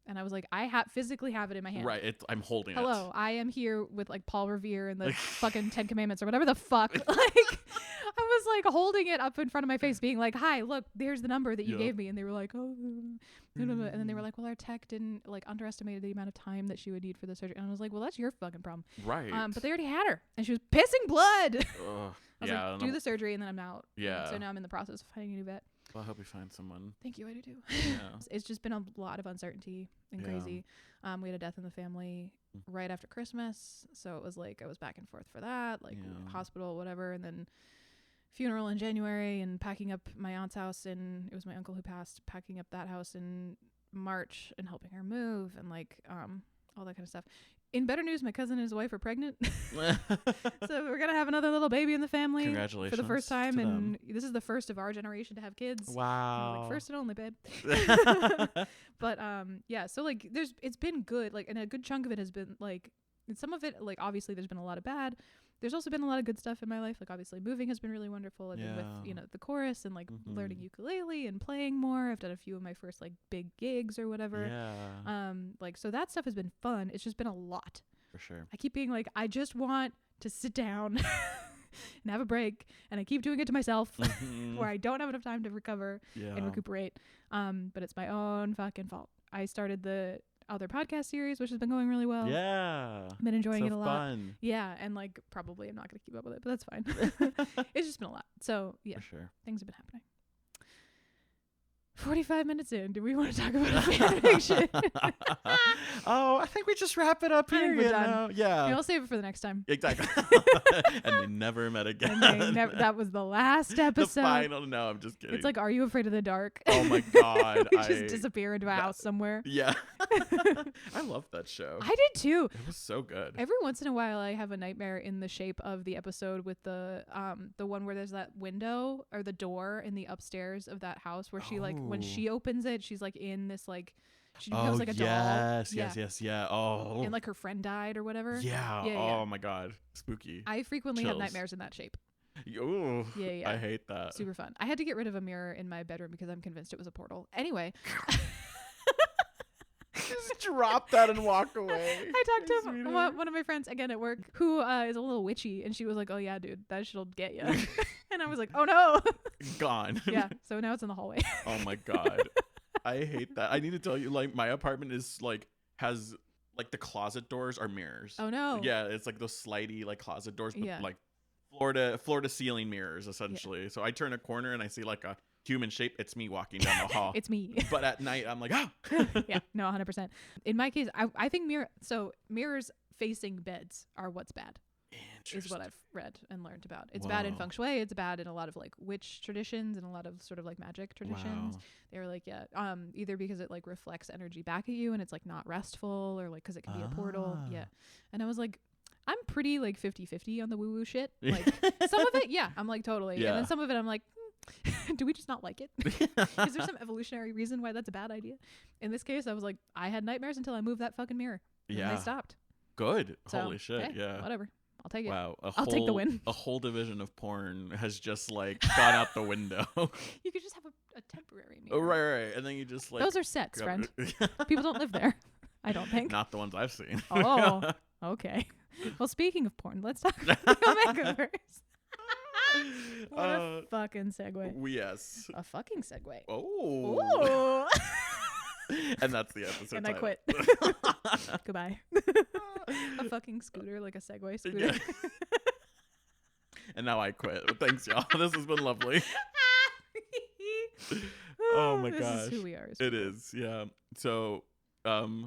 S1: And I was like, I physically have it in my hand.
S2: Right, I'm holding it.
S1: Hello, I am here with like Paul Revere and the fucking 10 Commandments or whatever the fuck. Like, I was like holding it up in front of my face, being like, "Hi, look, there's the number that you gave me." And they were like, "Oh," and then they were like, "Well, our tech didn't like underestimated the amount of time that she would need for the surgery." And I was like, "Well, that's your fucking problem."
S2: Right.
S1: But they already had her, and she was pissing blood. I was
S2: yeah.
S1: like, "Do the surgery, and then I'm out."
S2: Yeah.
S1: So now I'm in the process of finding a new vet.
S2: Well, I hope you find someone.
S1: Thank you. I do too.
S2: Yeah.
S1: It's just been a lot of uncertainty and crazy. We had a death in the family right after Christmas, so it was like I was back and forth for that, like hospital, whatever, and then funeral in January and packing up my aunt's house, and it was my uncle who passed, packing up that house in March and helping her move and like all that kind of stuff. In better news, my cousin and his wife are pregnant. So we're going to have another little baby in the family.
S2: Congratulations.
S1: For the first time. And this is the first of our generation to have kids.
S2: Wow.
S1: Like, first and only, babe. But yeah, so like it's been good. Like, and a good chunk of it has been like, and some of it, like, obviously there's been a lot of bad. There's also been a lot of good stuff in my life. Like, obviously moving has been really wonderful. And then with, you know, the chorus and like learning ukulele and playing more. I've done a few of my first like big gigs or whatever.
S2: Yeah.
S1: Like, so that stuff has been fun. It's just been a lot.
S2: For sure.
S1: I keep being like, I just want to sit down and have a break. And I keep doing it to myself where I don't have enough time to recover and recuperate. But it's my own fucking fault. I started the other podcast series, which has been going really well.
S2: Yeah.
S1: I've been enjoying it a lot.
S2: Fun.
S1: Yeah. And like, probably I'm not going to keep up with it, but that's fine. It's just been a lot. So yeah,
S2: For sure.
S1: things have been happening. 45 minutes in. Do we want to talk about a fan fiction?
S2: Oh, I think we just wrap it up
S1: I
S2: here.
S1: think we're done.
S2: Yeah.
S1: I'll save it for the next time.
S2: Exactly. And they never met again.
S1: And that was the last episode.
S2: The final. No, I'm just kidding.
S1: It's like, are you afraid of the dark?
S2: Oh my God.
S1: We just disappear into a house somewhere.
S2: Yeah. I loved that show.
S1: I did too.
S2: It was so good.
S1: Every once in a while, I have a nightmare in the shape of the episode with the one where there's that window or the door in the upstairs of that house where she like when she opens it, she's like in this like she becomes like a doll.
S2: Yes. Yeah. Oh.
S1: And like her friend died or whatever.
S2: Yeah. Oh my God. Spooky.
S1: I frequently have
S2: Chills.
S1: nightmares in that shape.
S2: Ooh.
S1: Yeah.
S2: I hate that.
S1: Super fun. I had to get rid of a mirror in my bedroom because I'm convinced it was a portal. Anyway.
S2: Just drop that and walk away.
S1: I talked to one of my friends again at work who is a little witchy, and she was like, "Oh yeah, dude, that shit'll get you." And I was like, "Oh no."
S2: Gone.
S1: Yeah. So now it's in the hallway.
S2: Oh my God. I hate that. I need to tell you, like, my apartment is like has like the closet doors are mirrors.
S1: Oh no.
S2: Yeah, it's like those slidey like closet doors, but
S1: Yeah.
S2: like floor to ceiling mirrors essentially. Yeah. So I turn a corner and I see like a human shape. It's me walking down the hall.
S1: It's me.
S2: But at night I'm like, oh.
S1: Yeah. No, 100%. In my case, I think mirrors facing beds are what's bad. Is what I've read and learned about. It's bad in feng shui. It's bad in a lot of like witch traditions and a lot of sort of like magic traditions.
S2: Wow.
S1: They were like, either because it like reflects energy back at you and it's like not restful, or like because it can be a portal. Yeah. And I was like, I'm pretty like 50-50 on the woo woo shit. Like some of it, yeah, I'm like totally.
S2: Yeah.
S1: And then some of it, I'm like, do we just not like it? Is there some evolutionary reason why that's a bad idea? In this case, I was like, I had nightmares until I moved that fucking mirror. And they stopped.
S2: Good.
S1: So,
S2: Holy shit.
S1: hey,
S2: yeah.
S1: Whatever. I'll take it.
S2: Wow.
S1: I'll take the win.
S2: A whole division of porn has just like gone out the window.
S1: You could just have a temporary mirror.
S2: Oh, right. And then you just like.
S1: Those are sets, friend. People don't live there. I don't think.
S2: Not the ones I've seen.
S1: Oh, okay. Well, speaking of porn, let's talk about the Omegaverse. What a fucking segue.
S2: Yes.
S1: A fucking segue.
S2: Oh. And that's the episode.
S1: And
S2: title.
S1: I quit. Goodbye. A fucking scooter, like a Segue scooter.
S2: Yeah. And now I quit. Thanks, y'all. This has been lovely. Oh my gosh.
S1: This is who we are.
S2: It is. Yeah. So,
S1: You're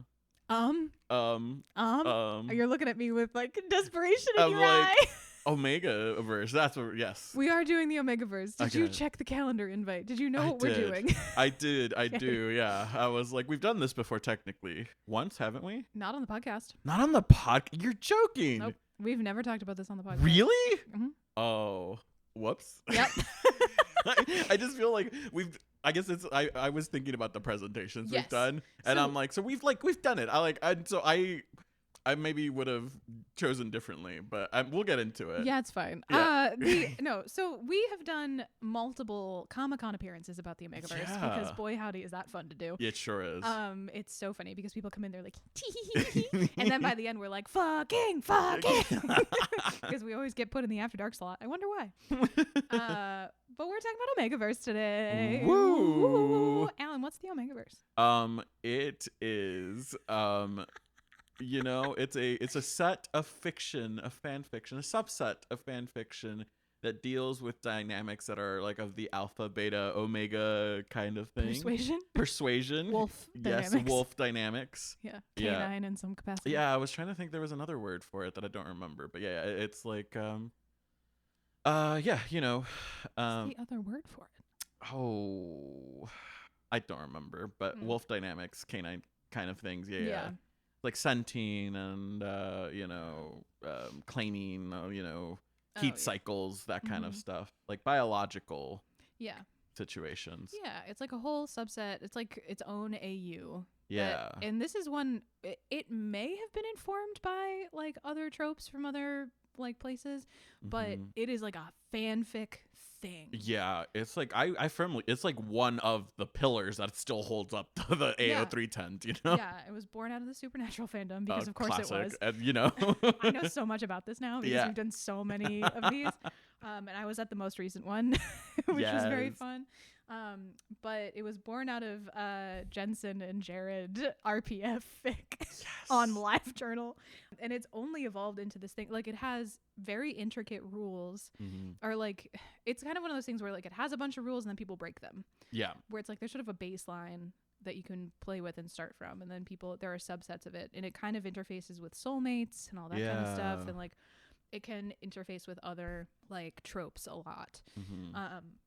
S1: looking at me with like desperation in your
S2: like,
S1: eye.
S2: Omegaverse. That's what. Yes.
S1: We are doing the Omegaverse. Did you
S2: Okay.
S1: check the calendar invite? Did you know
S2: I
S1: what we're
S2: did.
S1: doing?
S2: I did. I do. Yeah. I was like, we've done this before, technically. Once, haven't we?
S1: Not on the podcast.
S2: Not on the podcast. You're joking.
S1: Nope. We've never talked about this on the podcast.
S2: Really?
S1: Mhm.
S2: Oh. Whoops.
S1: Yep.
S2: I just feel like we've. I guess it's. I was thinking about the presentations
S1: Yes.
S2: we've done, and
S1: So-
S2: I'm like, so we've done it. I maybe would have chosen differently, but we'll get into it.
S1: Yeah, it's fine.
S2: Yeah.
S1: So we have done multiple Comic-Con appearances about the Omegaverse because
S2: Yeah.
S1: boy howdy is that fun to do.
S2: It sure is.
S1: It's so funny because people come in, they're like, tee, and then by the end we're like, fucking, because we always get put in the After Dark slot. I wonder why. But we're talking about Omegaverse today.
S2: Woo.
S1: Alan, what's the Omegaverse?
S2: It is it's a set of fiction, a fan fiction, a subset of fan fiction that deals with dynamics that are like of the alpha, beta, omega kind of thing. Persuasion.
S1: Wolf
S2: Yes,
S1: dynamics.
S2: wolf dynamics.
S1: Yeah.
S2: Yeah.
S1: Canine in some capacity.
S2: Yeah, I was trying to think there was another word for it that I don't remember, but yeah, it's like Yeah, you know,
S1: What's the other word for it?
S2: oh, I don't remember, but wolf dynamics, canine kind of things. Yeah,
S1: Yeah.
S2: like scenting and you know, cleaning, you know, heat cycles, that kind of stuff, like biological
S1: Yeah.
S2: situations.
S1: Yeah, it's like a whole subset. It's like its own AU.
S2: Yeah.
S1: And this is one, it may have been informed by like other tropes from other like places, but it is like a fanfic thing.
S2: Yeah, it's like I firmly, it's like one of the pillars that still holds up to the AO310s, you know?
S1: Yeah, it was born out of the supernatural fandom because of course
S2: classic.
S1: it was.
S2: And, you know,
S1: I know so much about this now because we've done so many of these. And I was at the most recent one, which was very fun. But it was born out of Jensen and Jared RPF fic on LiveJournal, and it's only evolved into this thing. Like it has very intricate rules, or like it's kind of one of those things where like it has a bunch of rules and then people break them.
S2: Yeah,
S1: where it's like there's sort of a baseline that you can play with and start from, and then there are subsets of it, and it kind of interfaces with soulmates and all that kind of stuff, and like it can interface with other like tropes a lot.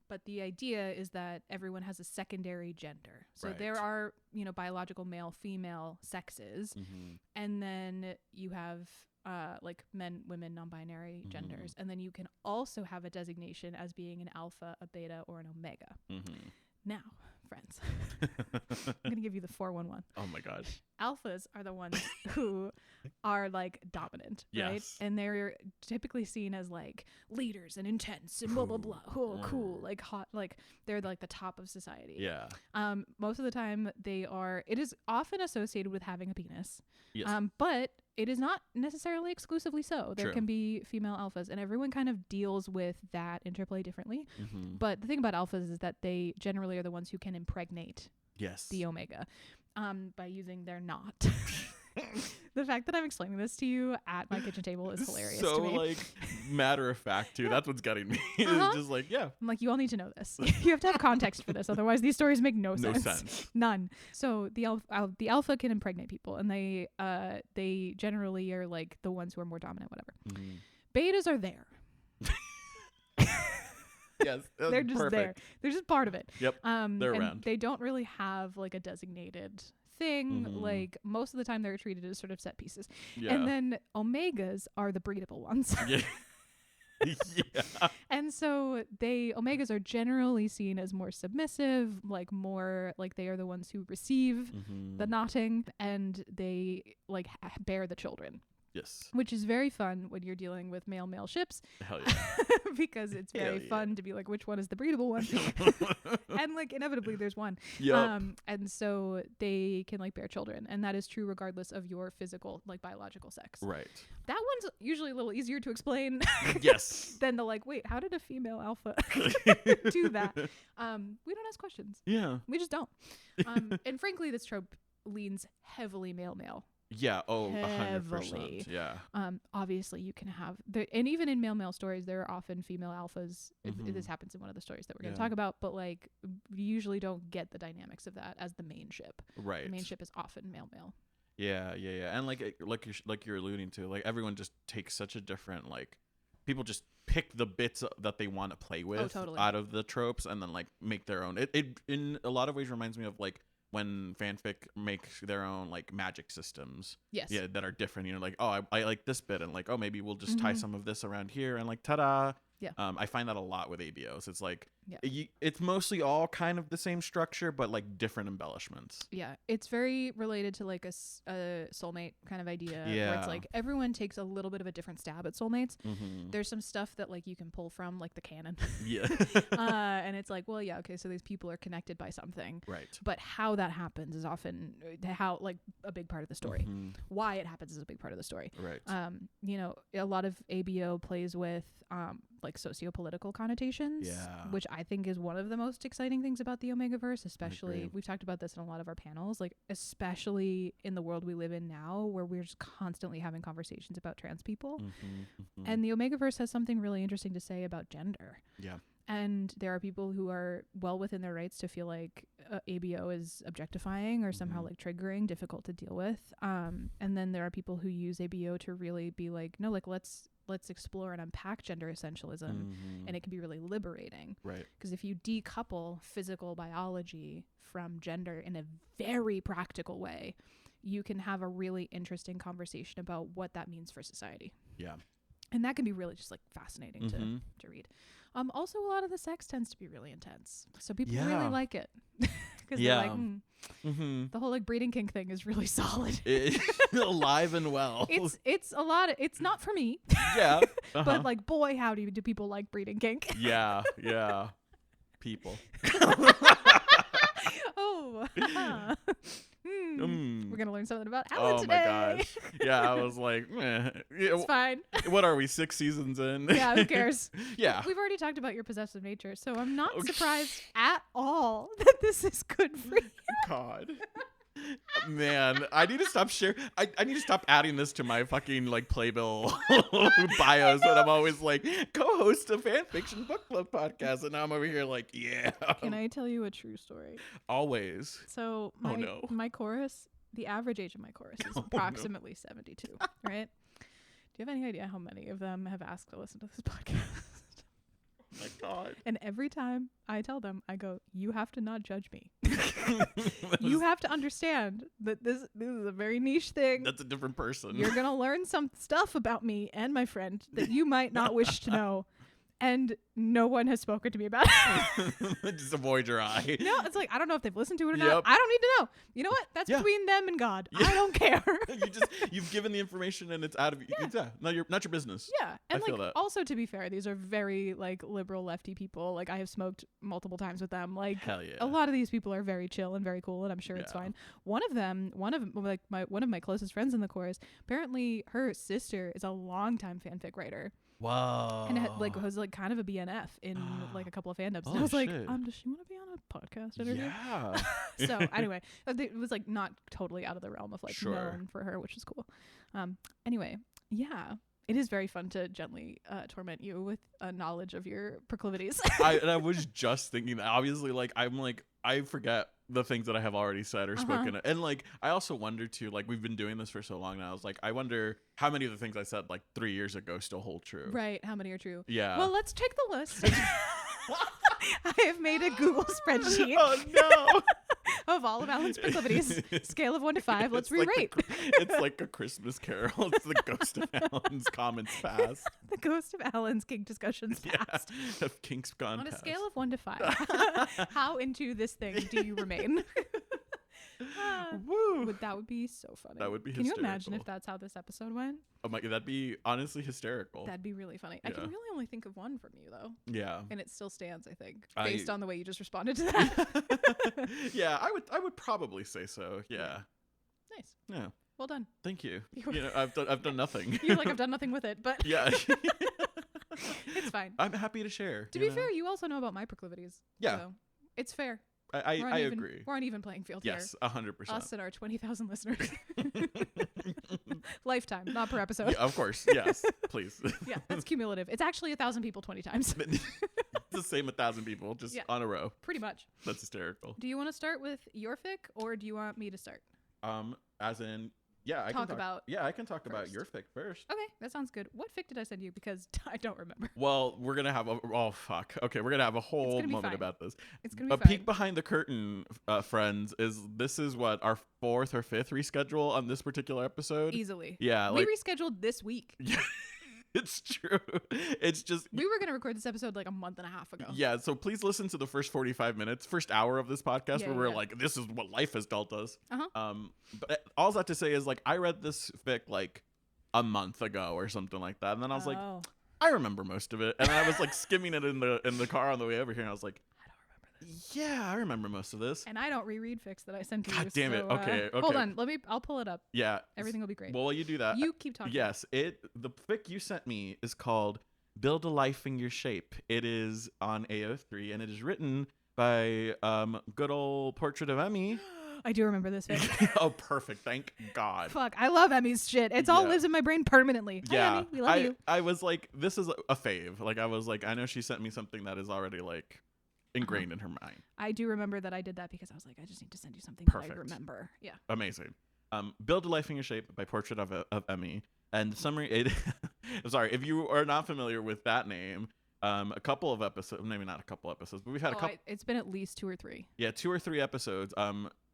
S1: But the idea is that everyone has a secondary gender. So there are, you know, biological male, female sexes. And then you have like men, women, non-binary genders. And then you can also have a designation as being an alpha, a beta, or an omega. Now, friends, I'm going to give you the 411.
S2: Oh my gosh.
S1: Alphas are the ones who are like dominant, right? And they're typically seen as like leaders and intense and blah, blah, blah. Oh, cool. Like hot, like they're like the top of society.
S2: Yeah.
S1: Most of the time it is often associated with having a penis.
S2: Yes.
S1: But it is not necessarily exclusively so. There can be female alphas, and everyone kind of deals with that interplay differently. But the thing about alphas is that they generally are the ones who can impregnate the omega by using their knot. The fact that I'm explaining this to you at my kitchen table is hilarious to me.
S2: So like matter of fact too. That's what's getting me. It's just like, I'm
S1: like, you all need to know this. You have to have context for this, otherwise these stories make no sense. None. So the alpha can impregnate people, and they generally are like the ones who are more dominant, whatever. Betas are there.
S2: Yes,
S1: they're just there. They're just part of it.
S2: Yep. They're around.
S1: They don't really have like a designated thing. Like most of the time they're treated as sort of set pieces. And then omegas are the breedable ones. And so omegas are generally seen as more submissive, like more like they are the ones who receive the knotting, and they like bear the children.
S2: Yes.
S1: Which is very fun when you're dealing with male ships.
S2: Hell yeah.
S1: Because it's very fun to be like, which one is the breedable one? And like inevitably there's one.
S2: Yep.
S1: And so they can like bear children. And that is true regardless of your physical, like biological sex.
S2: Right.
S1: That one's usually a little easier to explain.
S2: Yes.
S1: Than the like, wait, how did a female alpha do that? We don't ask questions.
S2: Yeah.
S1: We just don't. And frankly, this trope leans heavily male.
S2: Yeah. Oh,
S1: heavily.
S2: 100%. Yeah.
S1: Obviously you can have and even in male stories, there are often female alphas. This happens in one of the stories that we're going to talk about, but like you usually don't get the dynamics of that as the main ship.
S2: Right.
S1: The main ship is often male.
S2: Yeah. And like you're alluding to, like everyone just takes such a different, like people just pick the bits that they want to play with out of the tropes and then like make their own. It in a lot of ways reminds me of like when fanfic makes their own like magic systems.
S1: Yes.
S2: Yeah, that are different. You know, like, oh, I like this bit, and like, oh, maybe we'll just tie some of this around here, and like, ta-da.
S1: Yeah.
S2: I find that a lot with ABOs. It's like, it's mostly all kind of the same structure, but like different embellishments.
S1: Yeah. It's very related to like a soulmate kind of idea.
S2: Yeah.
S1: Where it's like everyone takes a little bit of a different stab at soulmates. There's some stuff that like you can pull from like the canon.
S2: Yeah.
S1: And it's like, well, yeah, okay, so these people are connected by something.
S2: Right.
S1: But how that happens is often like a big part of the story. Why it happens is a big part of the story.
S2: Right.
S1: You know, a lot of ABO plays with like socio-political connotations, which I think is one of the most exciting things about the Omegaverse, especially we've talked about this in a lot of our panels, like especially in the world we live in now where we're just constantly having conversations about trans people. And the Omegaverse has something really interesting to say about gender.
S2: Yeah.
S1: And there are people who are well within their rights to feel like ABO is objectifying or somehow like triggering, difficult to deal with. And then there are people who use ABO to really be like, no, like let's let's explore and unpack gender essentialism, and it can be really liberating.
S2: Right.
S1: Because if you decouple physical biology from gender in a very practical way, you can have a really interesting conversation about what that means for society.
S2: Yeah.
S1: And that can be really just like fascinating to read. Also, a lot of the sex tends to be really intense, so people really like it because they're like, the whole like breeding kink thing is really solid,
S2: alive and well.
S1: It's a lot. It's not for me.
S2: Yeah,
S1: but like, boy, howdy, do people like breeding kink?
S2: Yeah, people.
S1: Oh. We're gonna learn something about Alan today.
S2: Oh my gosh. Yeah, I was like,
S1: it's fine.
S2: What are we, 6 seasons in?
S1: Yeah, who cares?
S2: Yeah.
S1: We've already talked about your possessive nature, so I'm not surprised at all that this is good for you.
S2: God. Man, I need to stop I need to stop adding this to my fucking like playbill bios that I'm always like co-host a fan fiction book club podcast, and now I'm over here like, yeah.
S1: Can I tell you a true story?
S2: Always.
S1: So my chorus, the average age of my chorus is approximately 72, right? Do you have any idea how many of them have asked to listen to this podcast?
S2: My God.
S1: And every time I tell them, I go, you have to not judge me. You have to understand that this is a very niche thing.
S2: That's a different person.
S1: You're going to learn some stuff about me and my friend that you might not wish to know. And no one has spoken to me about it.
S2: Just avoid your eye.
S1: No, it's like, I don't know if they've listened to it or not. I don't need to know. You know what? That's between them and God. I don't care.
S2: You've given the information and it's out of you. Yeah. Not your business.
S1: Yeah. And like, also to be fair, these are very like liberal lefty people. Like I have smoked multiple times with them. Like
S2: hell yeah.
S1: A lot of these people are very chill and very cool, and I'm sure it's fine. One of my closest friends in the chorus, apparently her sister is a longtime fanfic writer.
S2: Wow.
S1: And it was like kind of a BNF in like a couple of fandoms. And I was like, does she want to be on a podcast interview?
S2: Yeah.
S1: So anyway, it was like not totally out of the realm of like known for her, which is cool. Anyway, yeah. It is very fun to gently torment you with a knowledge of your proclivities.
S2: I was just thinking that obviously like I forget the things that I have already said or spoken. And like I also wonder too, like we've been doing this for so long now. I was like, I wonder how many of the things I said like 3 years ago still hold true.
S1: Right. How many are true?
S2: Yeah.
S1: Well, let's take the list. I have made a Google spreadsheet.
S2: Oh no.
S1: Of all of Alan's proclivities, scale of 1 to 5. Let's re-rate.
S2: It's like a Christmas Carol. It's the ghost of Alan's comments past.
S1: The ghost of Alan's kink discussions past.
S2: Yeah, of kinks gone
S1: on
S2: past.
S1: A scale of 1 to 5, how into this thing do you remain?
S2: Woo!
S1: That would be so funny.
S2: That would be
S1: Can
S2: hysterical.
S1: you imagine if that's how this episode went?
S2: Oh my, that'd be honestly hysterical.
S1: That'd be really funny. Yeah. I can really only think of one from you though.
S2: Yeah.
S1: And it still stands, I think, based on the way you just responded to that.
S2: Yeah, I would probably say so. Yeah.
S1: Nice.
S2: Yeah.
S1: Well done.
S2: Thank you. You know, I've done nothing.
S1: You're like, I've done nothing with it, but
S2: yeah.
S1: It's fine.
S2: I'm happy to share.
S1: To be fair, you also know about my proclivities.
S2: Yeah.
S1: So it's fair.
S2: I agree.
S1: We're on even playing field here.
S2: Yes, 100%.
S1: Us and our 20,000 listeners. Lifetime, not per episode.
S2: Yeah, of course. Yes, please.
S1: Yeah, that's cumulative. It's actually 1,000 people 20 times.
S2: The same 1,000 people, just on a row.
S1: Pretty much.
S2: That's hysterical.
S1: Do you want to start with your fic, or do you want me to start?
S2: As in, yeah, I can talk about your fic first.
S1: Okay, that sounds good. What fic did I send you? Because I don't remember.
S2: Well, we're gonna have we're gonna have a whole moment about this.
S1: It's gonna be
S2: fine. A peek behind the curtain, friends, this is what our 4th or 5th reschedule on this particular episode.
S1: Easily.
S2: Yeah,
S1: we rescheduled this week.
S2: Yeah. It's true. It's just
S1: we were gonna record this episode like a month and a half ago.
S2: Yeah, so please listen to the first 45 minutes, first hour of this podcast where we're like, this is what life has dealt us. But all that to say is like I read this fic like a month ago or something like that, and then I was like, I remember most of it, and I was like skimming it in the car on the way over here, and I was like, yeah, I remember most of this.
S1: And I don't reread fics that I sent to you.
S2: God damn it. Okay.
S1: Hold on. I'll pull it up.
S2: Yeah.
S1: Everything will be great.
S2: Well, while you do that.
S1: You keep talking.
S2: Yes. The fic you sent me is called Build a Life in Your Shape. It is on AO3 and it is written by good old Portrait of Emmy.
S1: I do remember this fic.
S2: Oh, perfect. Thank God.
S1: Fuck. I love Emmy's shit. It's all lives in my brain permanently.
S2: Yeah.
S1: Hi, Emmy. We love you.
S2: I was like, this is a fave. Like, I was like, I know she sent me something that is already like ingrained in her mind.
S1: I do remember that I did that because I was like, I just need to send you something
S2: Perfect.
S1: that I remember. Yeah.
S2: Amazing. Build a Life in Your Shape by Portrait of Emmy. And the summary, Sorry, if you are not familiar with that name, a couple of episodes, maybe not a couple episodes, but we've had a couple.
S1: It's been at least 2 or 3.
S2: Yeah, 2 or 3 episodes.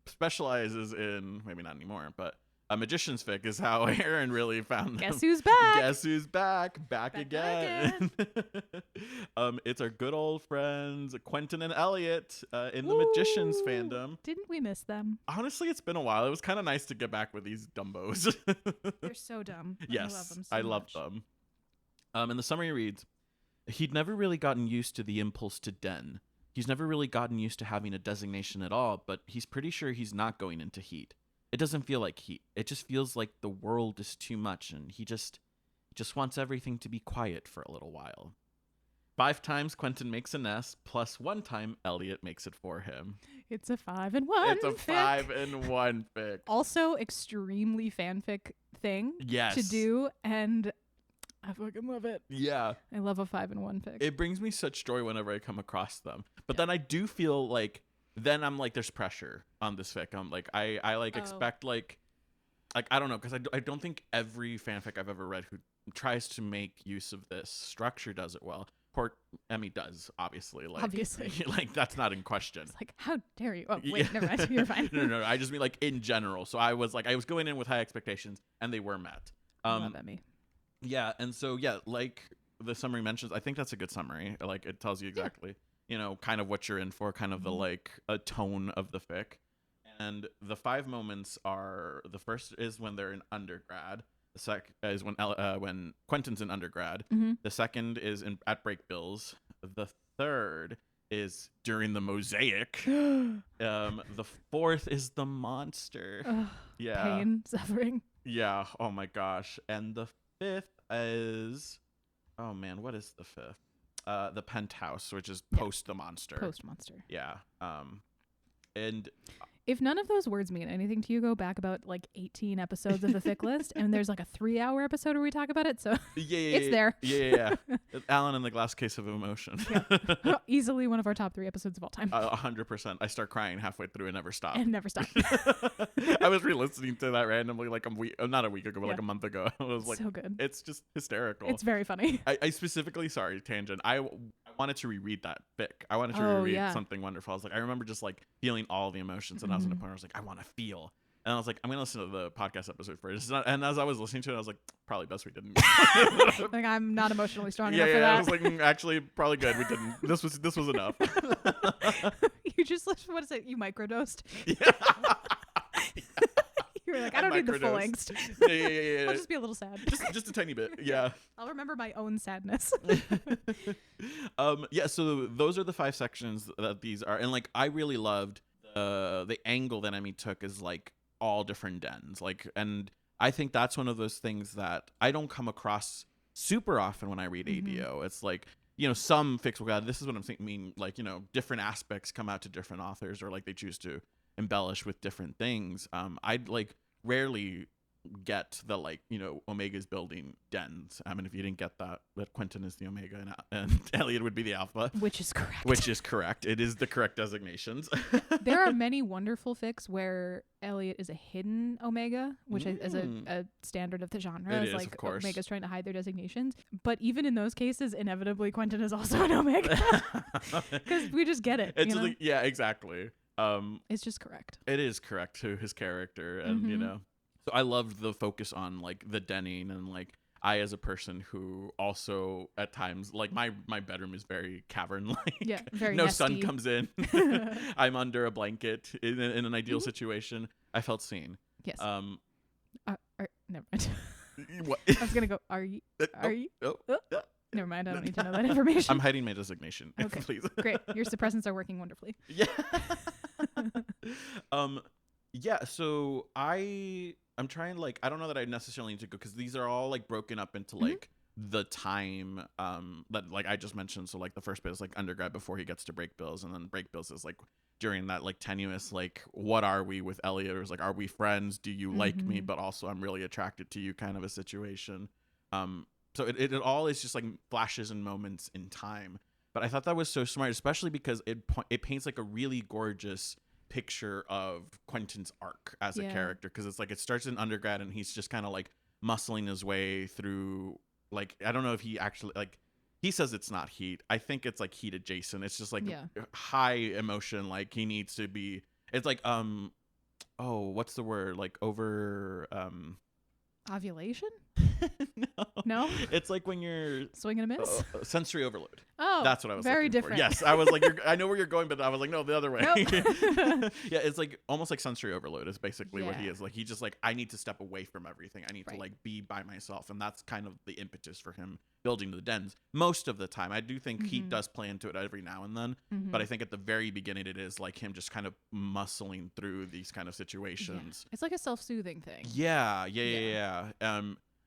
S2: Specializes in, maybe not anymore, but a magician's fic is how Aaron really found them.
S1: Guess who's back?
S2: Guess who's back? Back again. It's our good old friends Quentin and Elliot in the magicians fandom.
S1: Didn't we miss them?
S2: Honestly, it's been a while. It was kind of nice to get back with these dumbos.
S1: They're so dumb.
S2: Yes,
S1: I love them
S2: I love them. And the summary reads, he'd never really gotten used to the impulse to den. He's never really gotten used to having a designation at all, but he's pretty sure he's not going into heat. It doesn't feel like heat. It just feels like the world is too much, and he just wants everything to be quiet for a little while. 5 times Quentin makes a nest, plus 1 time Elliot makes it for him.
S1: It's a 5-in-1.
S2: It's a 5-in-1 fic.
S1: Also, extremely fanfic thing to do, and I fucking love it.
S2: Yeah.
S1: I love a 5-in-1 fic.
S2: It brings me such joy whenever I come across them. But then I do feel like, then I'm like, there's pressure on this fic. I'm like, I expect like I don't know, because I don't think every fanfic I've ever read who tries to make use of this structure does it well. Poor Emmy does, obviously. Like that's not in question.
S1: It's like, how dare you? Oh, wait, never mind. You're fine.
S2: No. I just mean like in general. So I was going in with high expectations, and they were met.
S1: Love Emmy.
S2: Yeah, and so like the summary mentions, I think that's a good summary. Like it tells you exactly, kind of what you're in for, kind of the like a tone of the fic. And the 5 moments are, the first is when they're in undergrad. The second is when Quentin's in undergrad.
S1: Mm-hmm.
S2: The second is at break bills. The third is during the mosaic. The fourth is the monster.
S1: Ugh,
S2: yeah.
S1: Pain, suffering.
S2: Yeah. Oh my gosh. And the 5th is, oh man, what is the 5th? The penthouse, which is post the monster.
S1: Post monster.
S2: Yeah. And
S1: if none of those words mean anything to you, go back about like 18 episodes of the Fic List, and there's like a 3-hour episode where we talk about it. So it's there.
S2: Yeah. Alan and the Glass Case of Emotion.
S1: Yeah. Easily one of our top 3 episodes of all time.
S2: 100%. I start crying halfway through and never stop.
S1: And never stop.
S2: I was re-listening to that randomly like not a week ago, but like a month ago. I was like,
S1: so good.
S2: It's just hysterical.
S1: It's very funny.
S2: I specifically, sorry, tangent. I wanted to reread that fic. I wanted to reread Something Wonderful. I was like, I remember just like feeling all the emotions, and I was in a point where I was like, I want to feel. And I was like, I'm gonna listen to the podcast episode first. And as I was listening to it, I was like, probably best we didn't.
S1: Like, I'm not emotionally strong enough for that.
S2: I was like, actually, probably good. We didn't. This was enough.
S1: You just what is it? You microdosed.
S2: Yeah.
S1: You were like, I don't need the full angst.
S2: Yeah.
S1: I'll just be a little sad.
S2: Just a tiny bit. Yeah.
S1: I'll remember my own sadness.
S2: Yeah. So those are the 5 sections that these are, and like I really loved the angle that Emmy took is like all different dens, like, and I think that's one of those things that I don't come across super often when I read ADO. It's like, some fics will go, this is what I'm thinking, like, different aspects come out to different authors, or like they choose to embellish with different things. I'd like rarely get the like, Omega's building dens. I mean, if you didn't get that Quentin is the Omega and Elliot would be the Alpha,
S1: which is correct.
S2: It is the correct designations.
S1: There are many wonderful fics where Elliot is a hidden Omega, which is a standard of the genre.
S2: It
S1: is
S2: is,
S1: like
S2: of course.
S1: Omega's trying to hide their designations, but even in those cases, inevitably Quentin is also an Omega because we just get it.
S2: It's like, yeah, exactly.
S1: It's just correct.
S2: It is correct to his character, and So I loved the focus on like the denning, and like I, as a person who also at times, like my bedroom is very cavern-like.
S1: Yeah, very
S2: no
S1: nesty.
S2: sun comes in. I'm under a blanket in an ideal situation. I felt seen.
S1: Yes. Never mind.
S2: What?
S1: I was gonna go. Are you? Never mind. I don't need to know that information.
S2: I'm hiding my designation.
S1: Okay.
S2: Please.
S1: Great. Your suppressants are working wonderfully.
S2: Yeah. Yeah. So I'm trying, like, I don't know that I necessarily need to go, because these are all like broken up into like the time that like I just mentioned. So like the first bit is like undergrad before he gets to break bills, and then break bills is like during that like tenuous like what are we with Elliot, or is like, are we friends, do you like me, but also I'm really attracted to you kind of a situation. So it all is just like flashes and moments in time. But I thought that was so smart, especially because it paints like a really gorgeous picture of Quentin's arc as a character, because it's like it starts in undergrad and he's just kind of like muscling his way through like I don't know if he actually like he says it's not heat. I think it's like heat adjacent. It's just like high emotion. Like he needs to be. It's like oh, what's the word? Like over
S1: ovulation?
S2: No. It's like when you're
S1: swing and a miss.
S2: Sensory overload.
S1: Oh,
S2: that's what I was.
S1: Very different.
S2: For. Yes, I was like, I know where you're going, but I was like, no, the other way. Nope. Yeah, it's like almost like sensory overload is basically what he is. Like he just like I need to step away from everything. I need to like be by myself, and that's kind of the impetus for him building the dens most of the time. I do think he does play into it every now and then, but I think at the very beginning it is like him just kind of muscling through these kind of situations.
S1: It's like a self-soothing thing.
S2: Yeah.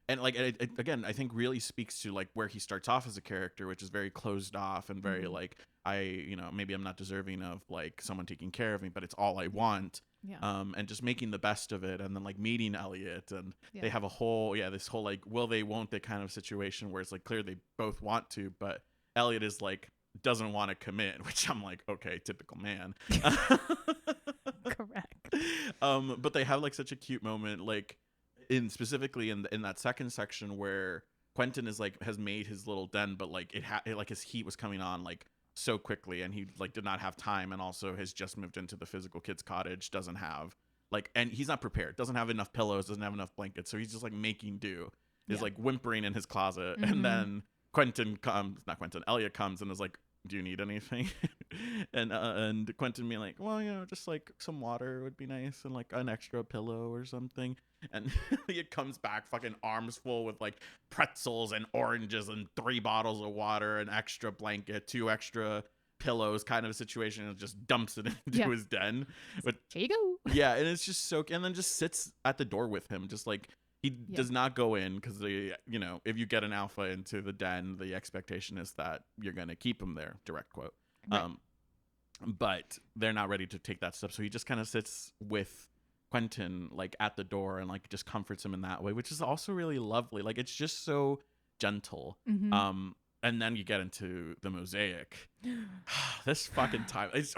S2: And like it, again, I think really speaks to like where he starts off as a character, which is very closed off and very like maybe I'm not deserving of like someone taking care of me, but it's all I want. And just making the best of it, and then like meeting Elliot, and they have a whole this whole like will they won't they kind of situation where it's like clear they both want to, but Elliot is like doesn't want to commit, which I'm like, okay, typical man.
S1: Correct.
S2: But they have like such a cute moment, like specifically in that second section where Quentin is like has made his little den, but like like his heat was coming on like so quickly, and he like did not have time, and also has just moved into the physical kid's cottage, doesn't have like, and he's not prepared, doesn't have enough pillows, doesn't have enough blankets, so he's just like making do, is like whimpering in his closet, and then Elliot comes and is like, do you need anything? and Quentin being like, well, just like some water would be nice, and like an extra pillow or something. And it comes back fucking arms full with like pretzels and oranges and 3 bottles of water, an extra blanket, 2 extra pillows, kind of a situation, and just dumps it into his den. But
S1: here you go.
S2: Yeah, and it's just so, and then just sits at the door with him, just like he does not go in, because if you get an alpha into the den, the expectation is that you're gonna keep him there. Direct quote. Right. But they're not ready to take that step, so he just kind of sits with Quentin like at the door and like just comforts him in that way, which is also really lovely. Like it's just so gentle. And then you get into the mosaic. This fucking time, this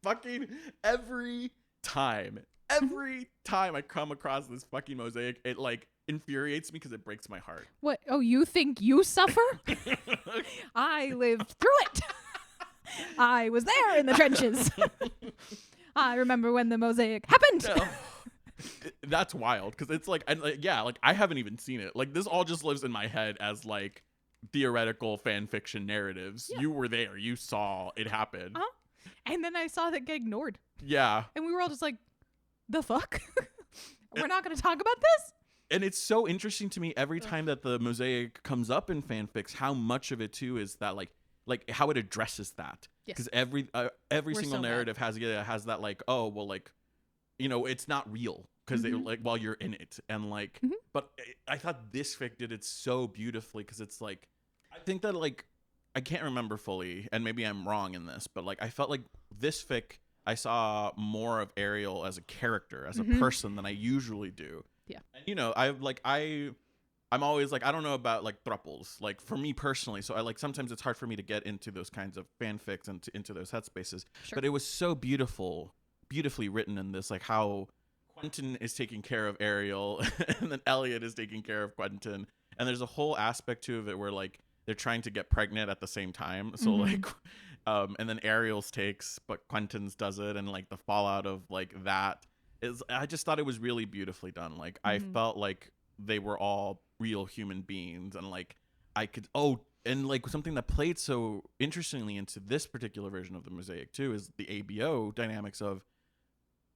S2: fucking every time I come across this fucking mosaic, it like infuriates me because it breaks my heart.
S1: What? Oh, you think you suffer? I lived through it. I was there in the trenches. I remember when the mosaic happened.
S2: That's wild, because it's like, I haven't even seen it. Like this all just lives in my head as like theoretical fan fiction narratives. You were there, you saw it happen.
S1: And then I saw that get ignored.
S2: Yeah.
S1: And we were all just like, the fuck? We're not going to talk about this?
S2: And it's so interesting to me every time that the mosaic comes up in fanfics, how much of it too is that like how it addresses that. Because every single narrative has that like, oh well, like it's not real because they like while you're in it, and like but I thought this fic did it so beautifully, because it's like I think that like I can't remember fully, and maybe I'm wrong in this, but like I felt like this fic I saw more of Ariel as a character, as a person, than I usually do.
S1: Yeah.
S2: And I'm always like, I don't know about like thruples, like for me personally. So I like, sometimes it's hard for me to get into those kinds of fanfics and into those headspaces. Sure. But it was so beautifully written in this, like how Quentin is taking care of Ariel and then Elliot is taking care of Quentin. And there's a whole aspect to it where like they're trying to get pregnant at the same time. So like, and then Ariel's takes, but Quentin's does it. And like the fallout of like that is, I just thought it was really beautifully done. Like I felt like they were all real human beings, and like and like something that played so interestingly into this particular version of the mosaic too is the ABO dynamics of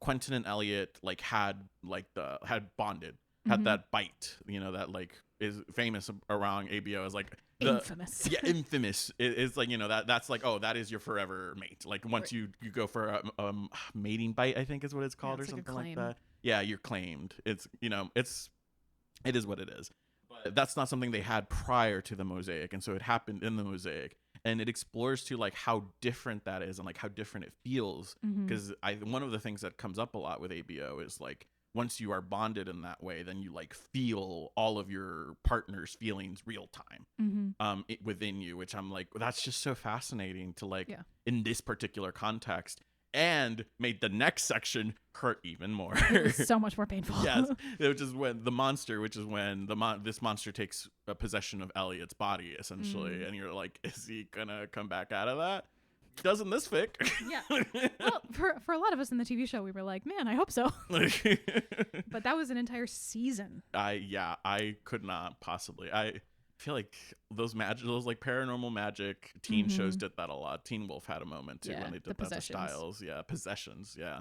S2: Quentin and Elliot like had bonded, had that bite, that like is famous around ABO as like
S1: infamous.
S2: Yeah, infamous. It's like that's like, oh, that is your forever mate. Like once you go for a mating bite, I think is what it's called, or like something like that. Yeah, you're claimed. It's it is what it is. But that's not something they had prior to the mosaic, and so it happened in the mosaic, and it explores to like how different that is and like how different it feels. Because one of the things that comes up a lot with ABO is like once you are bonded in that way, then you like feel all of your partner's feelings real time within you, which I'm like, that's just so fascinating to like in this particular context. and made the next section hurt even more.
S1: It was so much more painful.
S2: Yes, which is when this monster takes possession of Elliot's body, essentially, and you're like, is he gonna come back out of that? Doesn't this fic?
S1: Yeah. Well, for a lot of us in the TV show, we were like, man, I hope so. But that was an entire season.
S2: I could not possibly. I feel like those like paranormal magic teen shows did that a lot. Teen Wolf had a moment too when they did that to Styles. Yeah, Possessions. Yeah.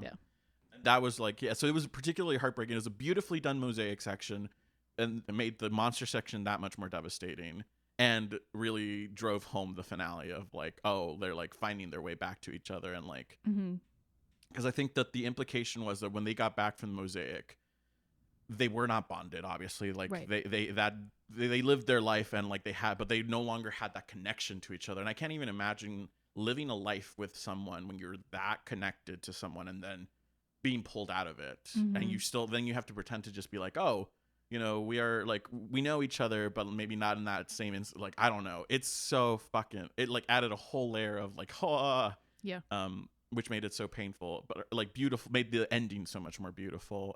S2: That was like, so it was particularly heartbreaking. It was a beautifully done mosaic section, and it made the monster section that much more devastating, and really drove home the finale of like, oh, they're like finding their way back to each other, and like, because I think that the implication was that when they got back from the mosaic, they were not bonded, obviously. Like they lived their life, and like but they no longer had that connection to each other. And I can't even imagine living a life with someone when you're that connected to someone and then being pulled out of it, and then you have to pretend to just be like, oh, you know, we are like, we know each other, but maybe not in that same like, I don't know. It's so fucking, it like added a whole layer of like, which made it so painful, but like beautiful, made the ending so much more beautiful.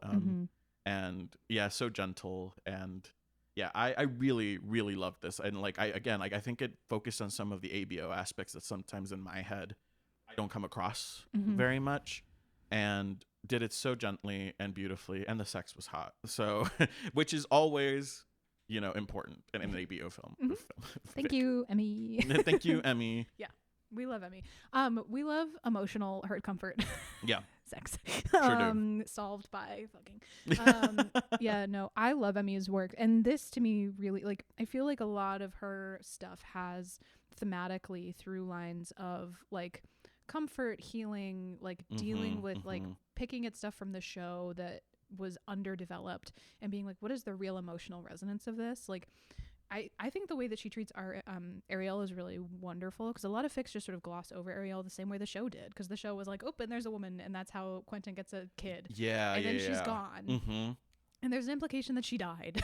S2: And yeah, so gentle. And yeah, I really, really loved this. And like, I think it focused on some of the ABO aspects that sometimes in my head I don't come across very much, and did it so gently and beautifully. And the sex was hot. So, which is always, you know, important in an ABO film.
S1: Thank you, Emmy.
S2: Thank you, Emmy.
S1: Yeah. We love Emmy. We love emotional hurt comfort.
S2: Yeah.
S1: Sex.
S2: Sure do.
S1: Solved by fucking. Yeah, no, I love Emmy's work. And this to me really, like, I feel like a lot of her stuff has thematically through lines of like comfort, healing, like dealing with like picking at stuff from the show that was underdeveloped and being like, what is the real emotional resonance of this? Like, I think the way that she treats our Ariel is really wonderful, because a lot of fics just sort of gloss over Ariel the same way the show did, because the show was like, oh, and there's a woman, and that's how Quentin gets a kid. Yeah, and then she's gone. And there's an implication that she died.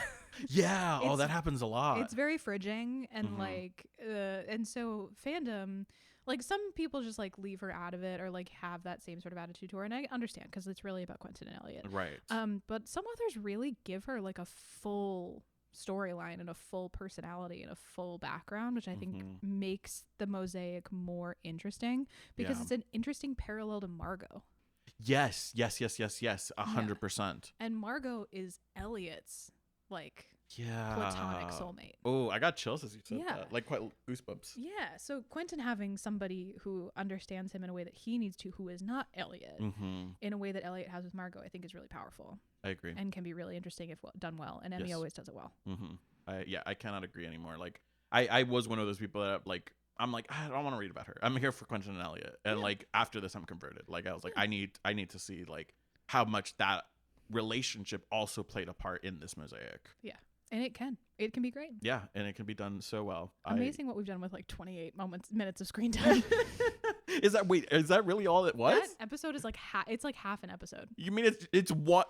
S2: Yeah, oh, that happens a lot.
S1: It's very fridging, and like, and so fandom, like some people just like leave her out of it or like have that same sort of attitude to her, and I understand because it's really about Quentin and Elliot,
S2: right?
S1: But some authors really give her like a full storyline and a full personality and a full background, which I think makes the mosaic more interesting, because it's an interesting parallel to Margot. Yes,
S2: 100%.
S1: And Margot is Elliot's like platonic soulmate.
S2: Oh, I got chills as you said that. Like quite goosebumps.
S1: Yeah, so Quentin having somebody who understands him in a way that he needs to, who is not Elliot, in a way that Elliot has with Margot, I think is really powerful.
S2: I agree.
S1: And can be really interesting if done well. And Emmy always does it well.
S2: I cannot agree anymore. Like I was one of those people that like, I'm like, I don't want to read about her. I'm here for Quentin and Elliot. And like after this I'm converted. Like I was like, I need to see like how much that relationship also played a part in this mosaic.
S1: Yeah. And it can be great.
S2: Yeah, and it can be done so well.
S1: Amazing what we've done with like 28 minutes of screen time.
S2: Is that really all it was?
S1: That episode is like it's like half an episode.
S2: You mean it's what?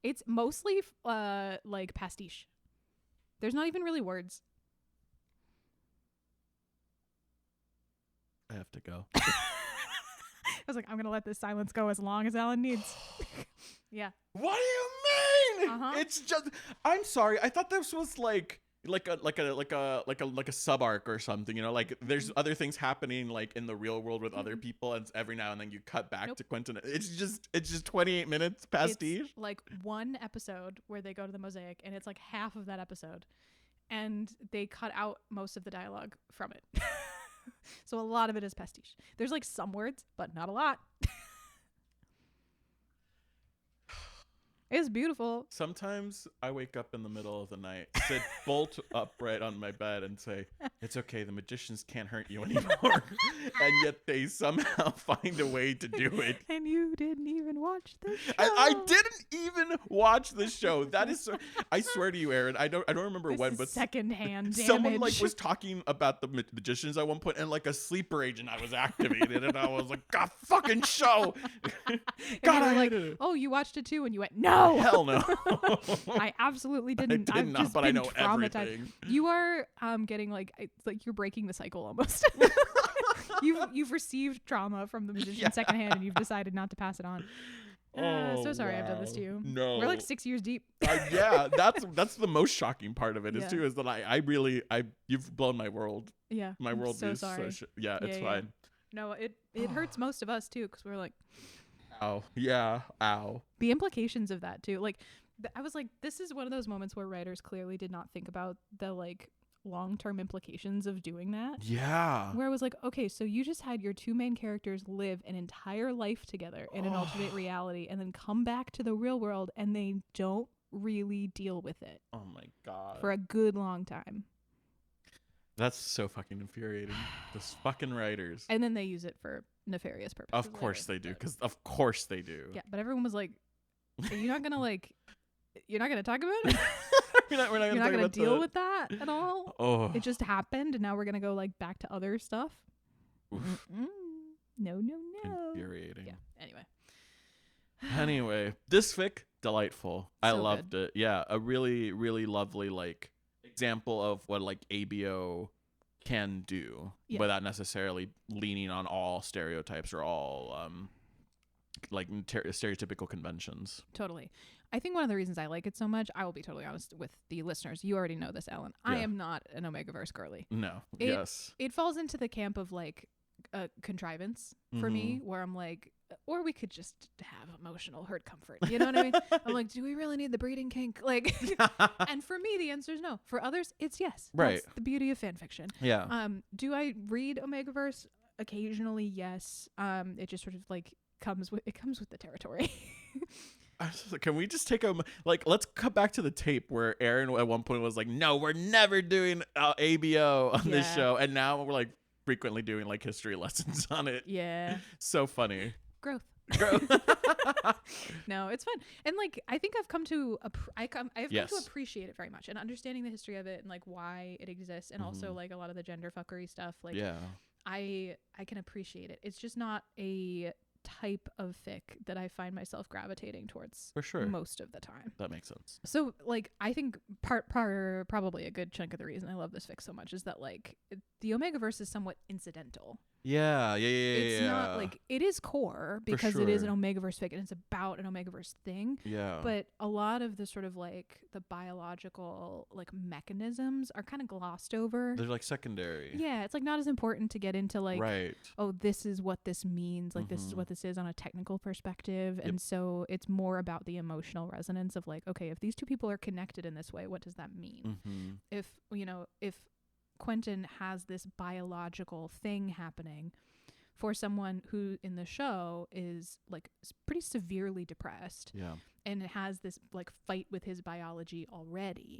S1: It's mostly like pastiche. There's not even really words.
S2: I have to go.
S1: I was like, I'm gonna let this silence go as long as Alan needs. Yeah.
S2: What do you mean? It's just. I'm sorry. I thought this was like a sub arc or something. You know, like there's other things happening like in the real world with other people, and every now and then you cut back to Quentin. It's just 28 minutes pastiche.
S1: It's like one episode where they go to the mosaic, and it's like half of that episode, and they cut out most of the dialogue from it. So a lot of it is pastiche. There's like some words, but not a lot. It's beautiful.
S2: Sometimes I wake up in the middle of the night, sit bolt upright on my bed and say, it's okay, the magicians can't hurt you anymore. And yet they somehow find a way to do it.
S1: And you didn't even watch the show.
S2: I didn't even watch the show. That is so, I swear to you, Aaron, I don't remember
S1: this
S2: when,
S1: is
S2: but
S1: secondhand damage.
S2: Someone like was talking about the magicians at one point, and like a sleeper agent I was activated, and I was like, God, fucking show. God, I
S1: like,
S2: hated it.
S1: Oh, you watched it too? And you went, no.
S2: Hell no.
S1: I absolutely didn't.
S2: I did not, but I know everything.
S1: You are getting like, it's like you're breaking the cycle almost. You've received trauma from the magician secondhand, and you've decided not to pass it on. So sorry I've done this to you.
S2: No,
S1: we're like 6 years deep.
S2: yeah, that's the most shocking part of it
S1: Yeah.
S2: is that I really you've blown my world.
S1: Yeah,
S2: My
S1: I'm
S2: world
S1: so
S2: is
S1: sorry.
S2: it's fine.
S1: No, it hurts most of us too, because we're like,
S2: ow, yeah, ow.
S1: The implications of that too. Like, I was like, this is one of those moments where writers clearly did not think about the like long-term implications of doing that.
S2: Yeah.
S1: Where I was like, okay, so you just had your two main characters live an entire life together in an alternate reality, and then come back to the real world, and they don't really deal with it.
S2: Oh my god.
S1: For a good long time.
S2: That's so fucking infuriating. Those fucking writers.
S1: And then they use it for nefarious purposes.
S2: Of course they do, because of course they do.
S1: Yeah, but everyone was like, "Are you not gonna you're not gonna talk about it?
S2: we're not
S1: You're not gonna deal with that at all?
S2: Oh,
S1: It just happened, and now we're gonna go like back to other stuff." No.
S2: infuriating.
S1: Yeah. Anyway.
S2: Anyway, this fic, delightful. I
S1: So
S2: loved it. Yeah, a really, really lovely like example of what like ABO can do without necessarily leaning on all stereotypes or all like stereotypical conventions.
S1: Totally. I think one of the reasons I like it so much, I will be totally honest with the listeners. You already know this, Ellen. I am not an Omegaverse girly.
S2: No.
S1: It falls into the camp of like a contrivance for me, where I'm like, or we could just have emotional hurt comfort. You know what I mean? I'm like, do we really need the breeding kink? Like, and for me, the answer is no. For others, it's yes.
S2: Right.
S1: That's the beauty of fan fiction.
S2: Yeah.
S1: Do I read Omegaverse? Occasionally, yes. It just sort of like comes with the territory.
S2: Can we just take let's cut back to the tape where Aaron at one point was like, no, we're never doing ABO on this show, and now we're like frequently doing like history lessons on it.
S1: Yeah.
S2: So funny.
S1: Growth. No, it's fun. And like, I think I've come to come to appreciate it very much, and understanding the history of it and like why it exists, and also like a lot of the gender fuckery stuff. Like, I can appreciate it. It's just not a type of fic that I find myself gravitating towards
S2: for sure
S1: most of the time.
S2: That makes sense.
S1: So like, I think probably a good chunk of the reason I love this fic so much is that like the Omegaverse is somewhat incidental. It's not like, it is core because it is an Omegaverse fic and it's about an Omegaverse thing.
S2: Yeah.
S1: But a lot of the sort of like the biological like mechanisms are kind of glossed over.
S2: They're like secondary.
S1: Yeah, it's like not as important to get into like, oh, this is what this means. Like this is what this is on a technical perspective. And so it's more about the emotional resonance of like, okay, if these two people are connected in this way, what does that mean? If Quentin has this biological thing happening for someone who in the show is like pretty severely depressed and has this like fight with his biology already,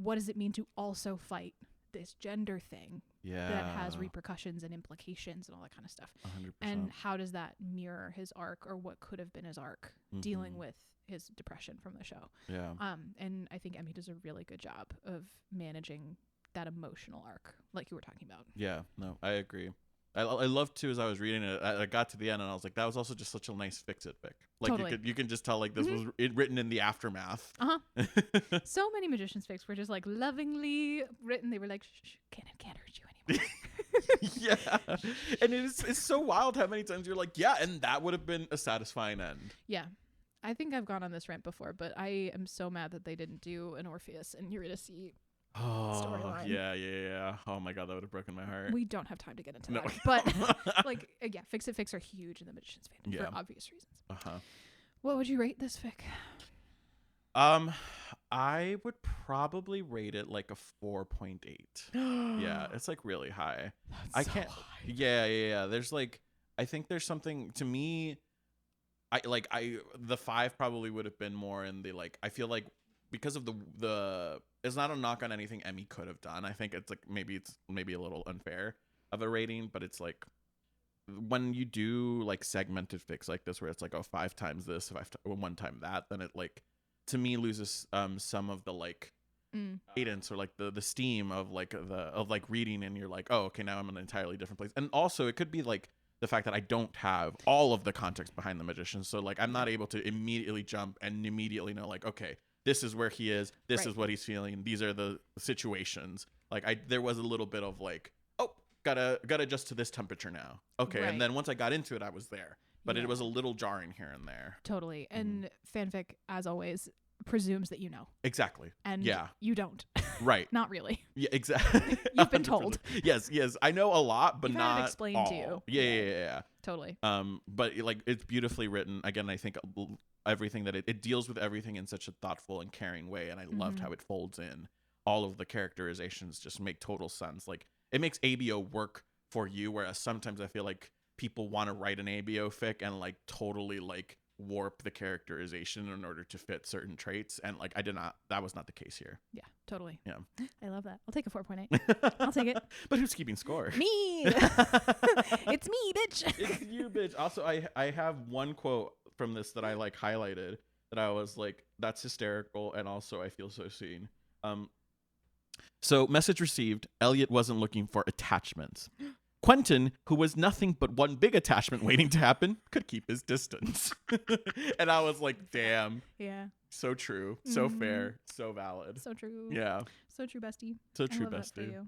S1: what does it mean to also fight this gender thing that has repercussions and implications and all that kind of stuff?
S2: 100%.
S1: And how does that mirror his arc, or what could have been his arc, dealing with his depression from the show? And I think Emmy does a really good job of managing that emotional arc like you were talking about.
S2: No, I agree. I loved too, as I was reading it, I got to the end and I was like, that was also just such a nice fix-it fic. Like, totally. you can just tell like this was written in the aftermath.
S1: So many magicians fics were just like lovingly written. They were like, shh, can't hurt you anymore.
S2: And it's so wild how many times you're like, and that would have been a satisfying end.
S1: I think I've gone on this rant before, but I am so mad that they didn't do an Orpheus and Eurydice storyline.
S2: Yeah. Oh my god, that would have broken my heart.
S1: We don't have time to get into that. But like, fix it fics are huge in the magician's fandom for obvious reasons. What would you rate this fic?
S2: I would probably rate it like a 4.8. Yeah, it's like really high.
S1: That's so high.
S2: Yeah. There's like, I think there's something to me. The 5 probably would have been more in the like, I feel like because of the it's not a knock on anything Emmy could have done. I think it's like maybe a little unfair of a rating, but it's like when you do like segmented fics like this where it's like, oh, 5 times this, 1 time that, then it like to me loses some of the like cadence or like the steam of like reading, and you're like, oh, okay, now I'm in an entirely different place. And also it could be like the fact that I don't have all of the context behind the magician, so like I'm not able to immediately jump and immediately know like, okay, this is where he is, this is what he's feeling, these are the situations. Like there was a little bit of like, oh, gotta adjust to this temperature now. Okay,
S1: Right.
S2: and then once I got into it, I was there. But
S1: Yeah.
S2: it was a little jarring here and there.
S1: Totally. And fanfic, as always, presumes that you know.
S2: Exactly.
S1: And
S2: Yeah.
S1: you don't.
S2: Right.
S1: Not really.
S2: Yeah, exactly.
S1: You've been told.
S2: Yes. I know a lot, but
S1: You've had it
S2: not
S1: explained
S2: all.
S1: to you.
S2: Yeah.
S1: Totally.
S2: But like it's beautifully written. Again, I think everything that it deals with everything in such a thoughtful and caring way, and I loved how it folds in. All of the characterizations just make total sense. Like it makes ABO work for you, whereas sometimes I feel like people want to write an ABO fic and like totally like warp the characterization in order to fit certain traits, and like that was not the case here.
S1: Yeah, totally.
S2: Yeah.
S1: I love that. I'll take a 4.8. I'll take it.
S2: But who's keeping score?
S1: Me. It's me, bitch.
S2: It's you, bitch. Also, I have one quote from this that I like highlighted that I was like, that's hysterical, and also I feel so seen. So message received, Elliot wasn't looking for attachments. Quentin, who was nothing but one big attachment waiting to happen, could keep his distance. And I was like, damn.
S1: Yeah.
S2: So true. So fair. So valid.
S1: So true.
S2: Yeah.
S1: So true, bestie.
S2: So true,
S1: I love that for
S2: bestie.
S1: you.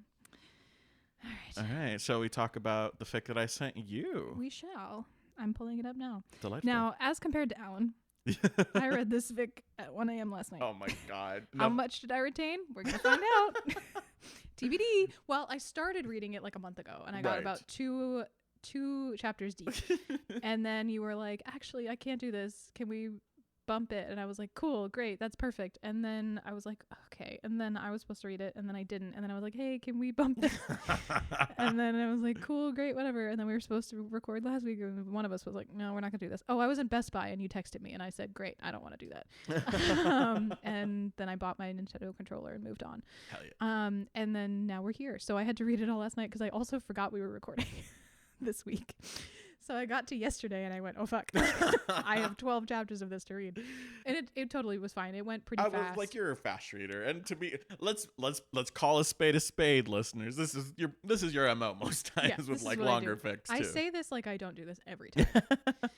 S1: All
S2: right. Shall we talk about the fic that I sent you?
S1: We shall. I'm pulling it up now.
S2: Delightful.
S1: Now, as compared to Alan, I read this fic at 1 a.m. last night.
S2: Oh my God.
S1: How much did I retain? We're going to find out. TBD. Well, I started reading it like a month ago, and I got about two chapters deep. And then you were like, actually, I can't do this. Can we bump it? And I was like, cool, great, that's perfect. And then I was like, okay. And then I was supposed to read it, and then I didn't. And then I was like, hey, can we bump this? And then I was like, cool, great, whatever. And then we were supposed to record last week, and one of us was like, no, we're not gonna do this. Oh, I was in Best Buy, and you texted me, and I said, great, I don't want to do that. And then I bought my Nintendo controller and moved on.
S2: Hell yeah.
S1: And then now we're here. So I had to read it all last night because I also forgot we were recording this week. So I got to yesterday and I went, oh fuck, I have 12 chapters of this to read, and it totally was fine. It went pretty fast.
S2: I was like, you're a fast reader, and to be let's call a spade, listeners. This is your MO most times with like longer fics too.
S1: I say this like I don't do this every time.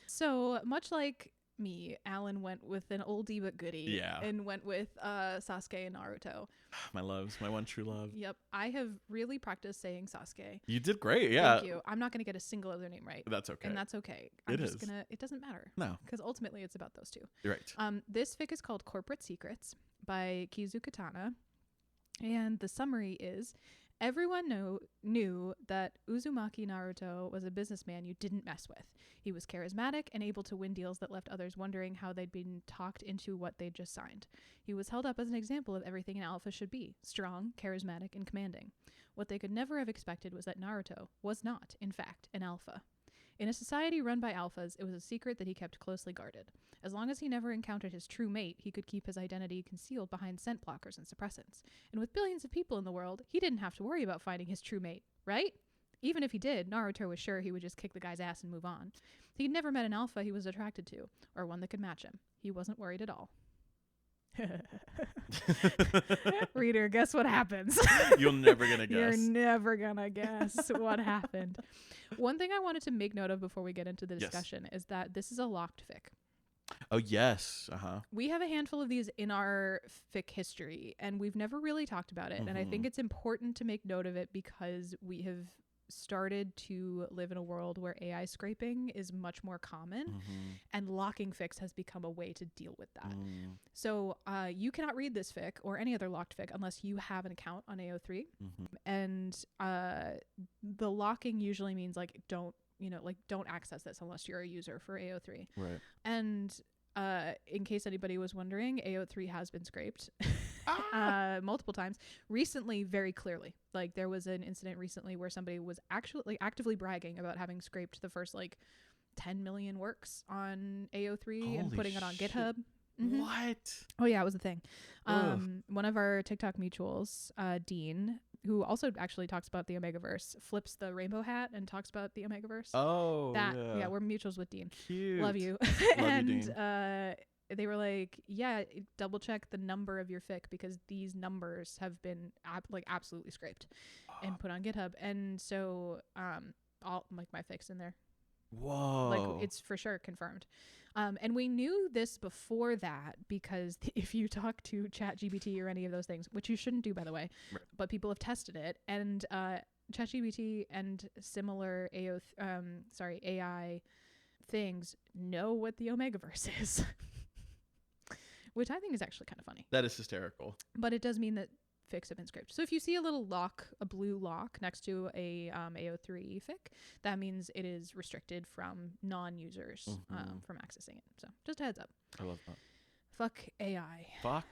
S1: So much like me, Alan went with an oldie but goodie.
S2: Yeah.
S1: And went with Sasuke and Naruto.
S2: My loves, my one true love.
S1: Yep. I have really practiced saying Sasuke.
S2: You did great, yeah.
S1: Thank you. I'm not gonna get a single other name right.
S2: That's okay.
S1: And that's okay. It doesn't matter.
S2: No.
S1: Because ultimately it's about those two.
S2: You're right.
S1: This fic is called Corporate Secrets by Kizu Katana. And the summary is, everyone knew that Uzumaki Naruto was a businessman you didn't mess with. He was charismatic and able to win deals that left others wondering how they'd been talked into what they'd just signed. He was held up as an example of everything an alpha should be: strong, charismatic, and commanding. What they could never have expected was that Naruto was not, in fact, an alpha. In a society run by alphas, it was a secret that he kept closely guarded. As long as he never encountered his true mate, he could keep his identity concealed behind scent blockers and suppressants. And with billions of people in the world, he didn't have to worry about finding his true mate, right? Even if he did, Naruto was sure he would just kick the guy's ass and move on. He'd never met an alpha he was attracted to, or one that could match him. He wasn't worried at all. Reader, guess what happens?
S2: You're never gonna guess.
S1: You're never gonna guess what happened. One thing I wanted to make note of before we get into the discussion is that this is a locked fic.
S2: Oh yes.
S1: We have a handful of these in our fic history, and we've never really talked about it. And I think it's important to make note of it because we have started to live in a world where AI scraping is much more common, and locking fics has become a way to deal with that. So you cannot read this fic or any other locked fic unless you have an account on AO3. And the locking usually means like don't access this unless you're a user for AO3.
S2: Right.
S1: And in case anybody was wondering, AO3 has been scraped multiple times. Recently, very clearly. Like there was an incident recently where somebody was actually actively bragging about having scraped the first 10 million works on AO3 and putting it on GitHub.
S2: What?
S1: Oh yeah, it was a thing. One of our TikTok mutuals, Dean, who also actually talks about the Omegaverse, flips the rainbow hat and talks about the Omegaverse.
S2: Oh,
S1: yeah, we're mutuals with Dean.
S2: Cute.
S1: Love you.
S2: Love you, Dean.
S1: They were like, yeah, double check the number of your fic because these numbers have been absolutely scraped and put on GitHub. And so all my fic's in there.
S2: Whoa.
S1: It's for sure confirmed. And we knew this before that because if you talk to ChatGPT or any of those things, which you shouldn't do, by the way, but people have tested it. And ChatGPT and similar AI things know what the Omegaverse is, which I think is actually kind of funny.
S2: That is hysterical.
S1: But it does mean that fics have been scraped. So if you see a little lock, a blue lock next to a AO3 fic, that means it is restricted from non-users from accessing it. So just a heads up.
S2: I love that.
S1: Fuck AI.
S2: Fuck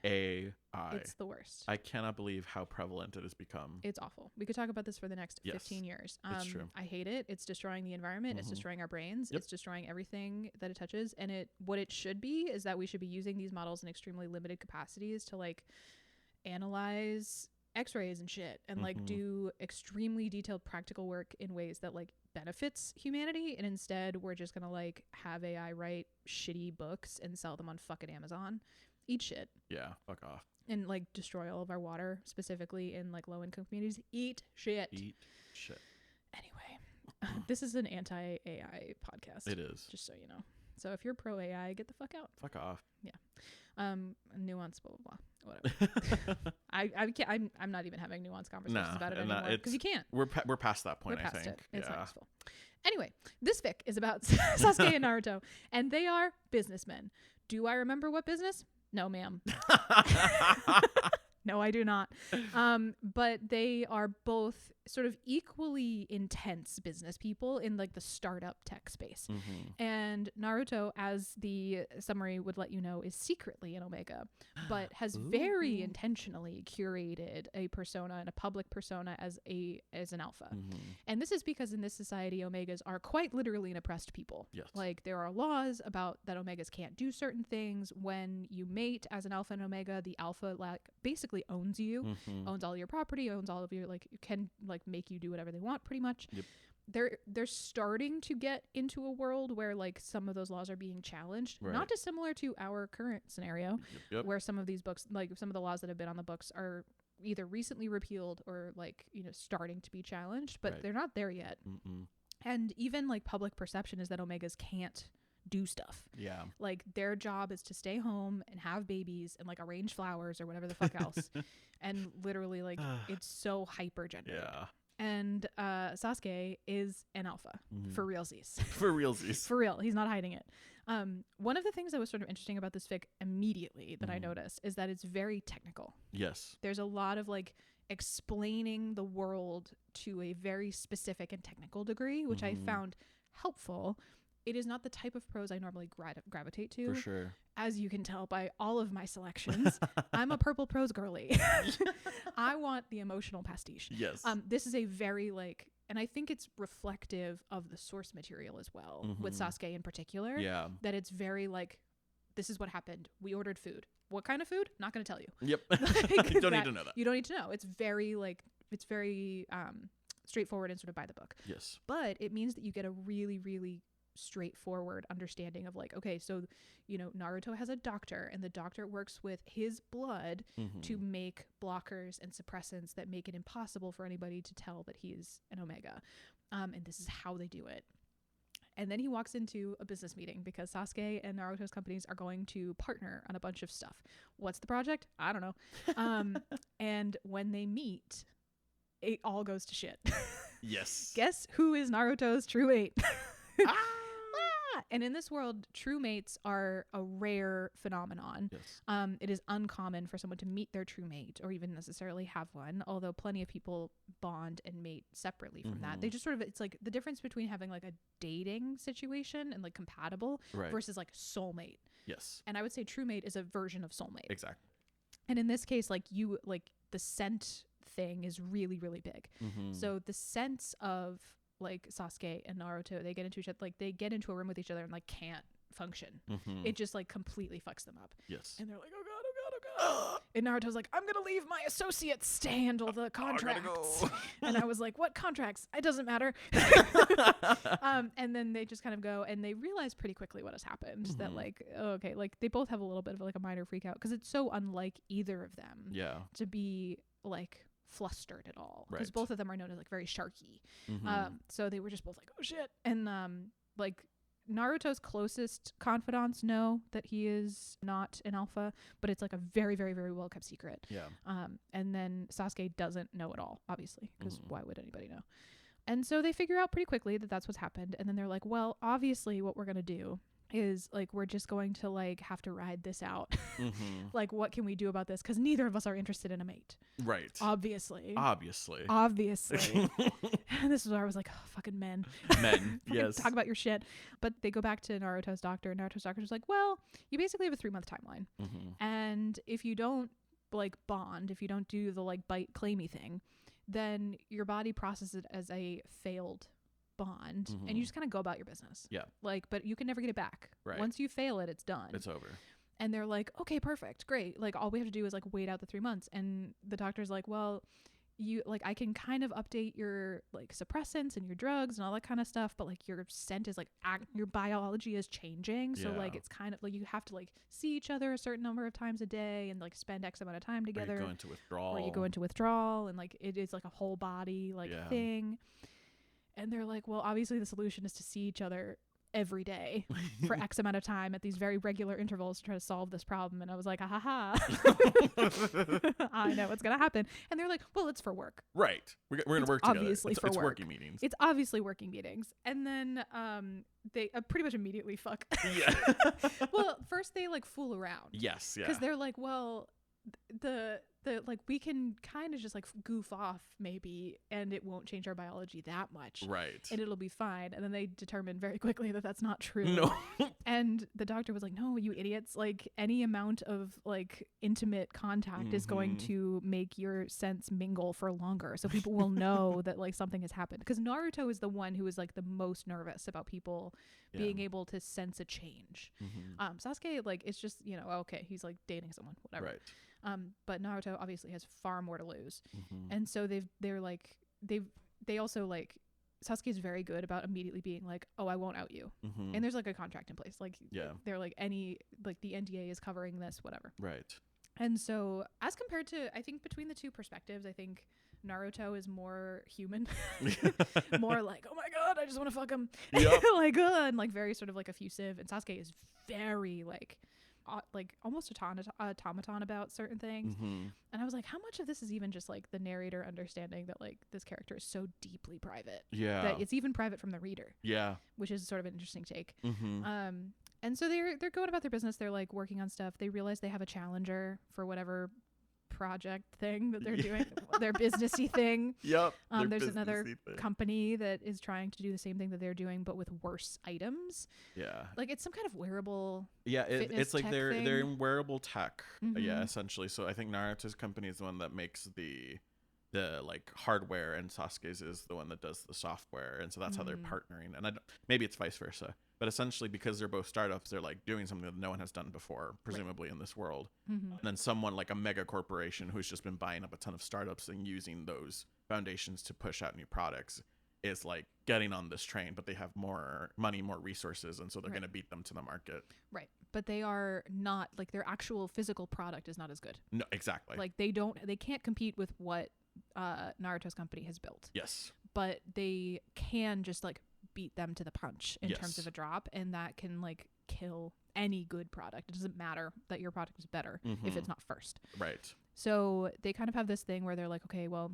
S2: AI.
S1: It's the worst.
S2: I cannot believe how prevalent it has become.
S1: It's awful. We could talk about this for the next 15 years.
S2: It's true.
S1: I hate it. It's destroying the environment. It's destroying our brains. It's destroying everything that it touches. And what it should be is that we should be using these models in extremely limited capacities to like analyze x-rays and shit and like do extremely detailed practical work in ways that like benefits humanity. And instead we're just gonna like have AI write shitty books and sell them on fucking Amazon. Eat shit.
S2: Yeah, fuck off.
S1: And like destroy all of our water, specifically in like low-income communities. Eat shit.
S2: Eat shit.
S1: Anyway, this is an anti-AI podcast.
S2: It is.
S1: Just so you know. So if you're pro AI, get the fuck out.
S2: Fuck off.
S1: Yeah. Nuance, blah blah blah. Whatever. I can't. I'm not even having nuanced conversations about it anymore because you can't.
S2: We're past that point.
S1: We're past
S2: I think.
S1: it. It's not useful. Anyway, this fic is about Sasuke and Naruto, and they are businessmen. Do I remember what business? No, ma'am. No, I do not. But they are both sort of equally intense business people in like the startup tech space. And Naruto, as the summary would let you know, is secretly an Omega, but has very intentionally curated a persona and a public persona as an alpha. And this is because in this society, Omegas are quite literally an oppressed people.
S2: Yes.
S1: Like there are laws about that Omegas can't do certain things. When you mate as an alpha and Omega, the alpha like basically owns you, owns all your property, owns all of your like can like make you do whatever they want pretty much. They're starting to get into a world where like some of those laws are being challenged, not dissimilar to our current scenario where some of these books, like some of the laws that have been on the books are either recently repealed or like, you know, starting to be challenged, but they're not there yet. And even like public perception is that Omegas can't do stuff. Yeah. Like their job is to stay home and have babies and like arrange flowers or whatever the fuck else. And literally like it's so hyper gendered. Yeah. And Sasuke is an alpha for realsies.
S2: For realsies.
S1: For real. He's not hiding it. One of the things that was sort of interesting about this fic immediately that I noticed is that it's very technical. Yes. There's a lot of like explaining the world to a very specific and technical degree, which I found helpful. It is not the type of prose I normally gravitate to. For sure. As you can tell by all of my selections, I'm a purple prose girly. I want the emotional pastiche. Yes. This is a very like, and I think it's reflective of the source material as well, with Sasuke in particular. Yeah. That it's very like, this is what happened. We ordered food. What kind of food? Not going to tell you. Yep. Like, you don't need to know that. You don't need to know. It's very like, straightforward and sort of by the book. Yes. But it means that you get a really, really straightforward understanding of like, okay, so you know, Naruto has a doctor and the doctor works with his blood to make blockers and suppressants that make it impossible for anybody to tell that he's an Omega, and this is how they do it. And then he walks into a business meeting because Sasuke and Naruto's companies are going to partner on a bunch of stuff. What's the project? I don't know. And when they meet, it all goes to shit. Yes. Guess who is Naruto's true mate? And in this world, true mates are a rare phenomenon. Yes. It is uncommon for someone to meet their true mate or even necessarily have one, although plenty of people bond and mate separately from that. They just sort of, it's like the difference between having like a dating situation and like compatible versus like soulmate. Yes. And I would say true mate is a version of soulmate. Exactly. And in this case, like you, like the scent thing is really, really big. So the sense of like Sasuke and Naruto, they get into each other, like they get into a room with each other and like can't function. It just like completely fucks them up. Yes. And they're like, oh god, oh god, oh god. And Naruto's like, I'm gonna leave my associates to handle the contracts. And I was like, what contracts? It doesn't matter. And then they just kind of go and they realize pretty quickly what has happened. That like, oh, okay, like they both have a little bit of like a minor freak out because it's so unlike either of them to be like flustered at all, because both of them are known as like very sharky. So they were just both like, oh shit. And like Naruto's closest confidants know that he is not an alpha, but it's like a very, very, very well kept secret.
S2: Yeah.
S1: And then Sasuke doesn't know at all, obviously, because why would anybody know? And so they figure out pretty quickly that that's what's happened. And then they're like, well, obviously what we're going to do is like, we're just going to like have to ride this out. Like, what can we do about this? Because neither of us are interested in a mate.
S2: Right.
S1: Obviously. And this is where I was like, oh, fucking men.
S2: Yes.
S1: Talk about your shit. But they go back to Naruto's doctor, and Naruto's doctor's like, well, you basically have a 3-month timeline. And if you don't like bond, if you don't do the like bite claimy thing, then your body processes it as a failed bond, and you just kind of go about your business.
S2: Yeah.
S1: Like, but you can never get it back.
S2: Right.
S1: Once you fail it, it's done.
S2: It's over.
S1: And they're like, okay, perfect, great. Like, all we have to do is like wait out the 3 months. And the doctor's like, well, you like, I can kind of update your like suppressants and your drugs and all that kind of stuff, but like your scent is like your biology is changing. So like, it's kind of like you have to like see each other a certain number of times a day and like spend X amount of time together.
S2: Or you
S1: go into withdrawal, and like it is like a whole body like thing. And they're like, well, obviously the solution is to see each other every day for X amount of time at these very regular intervals to try to solve this problem. And I was like, ha ha ha. I know what's going to happen. And they're like, well, it's for work.
S2: Right. We're going to work together.
S1: Obviously for
S2: it's
S1: work.
S2: Working meetings.
S1: It's obviously working meetings. And then they pretty much immediately fuck.
S2: Yeah.
S1: Well, first they like fool around.
S2: Yes. Yeah.
S1: Because they're like, well, the like we can kind of just like goof off maybe, and it won't change our biology that much,
S2: right,
S1: and it'll be fine. And then they determined very quickly that that's not true.
S2: No.
S1: And the doctor was like, no, you idiots, like any amount of like intimate contact is going to make your sense mingle for longer, so people will know that like something has happened. Because Naruto is the one who is like the most nervous about people being able to sense a change. Sasuke, like, it's just, you know, okay, he's like dating someone, whatever,
S2: right.
S1: But Naruto obviously has far more to lose. And so they also like, Sasuke is very good about immediately being like, oh, I won't out you. And there's like a contract in place. Like, they're like, any, like the NDA is covering this, whatever.
S2: Right. And
S1: so as compared to, I think between the two perspectives, I think Naruto is more human, more like, oh my God, I just want to fuck him. Yep. Like, and like very sort of like effusive. And Sasuke is very like almost automaton about certain things. And I was like, how much of this is even just like the narrator understanding that like this character is so deeply private that it's even private from the reader, which is sort of an interesting take. And so they're going about their business. They're like working on stuff. They realize they have a challenger for whatever project thing that they're doing, their businessy thing. There's another company that is trying to do the same thing that they're doing, but with worse items. Like it's some kind of wearable.
S2: It's like they're in wearable tech.
S1: Mm-hmm.
S2: Essentially. So I think Naruto's company is the one that makes the like hardware, and Sasuke's is the one that does the software, and so that's how they're partnering. And maybe it's vice versa, but essentially because they're both startups, they're like doing something that no one has done before, presumably in this world. And then someone like a mega corporation who's just been buying up a ton of startups and using those foundations to push out new products is like getting on this train, but they have more money, more resources, and so they're going to beat them to the market. Right.
S1: But they are not, like, their actual physical product is not as good.
S2: No, exactly.
S1: Like they can't compete with what Naruto's company has built.
S2: Yes.
S1: But they can just like beat them to the punch in terms of a drop, and that can like kill any good product. It doesn't matter that your product is better if it's not first.
S2: Right.
S1: So they kind of have this thing where they're like, okay, well,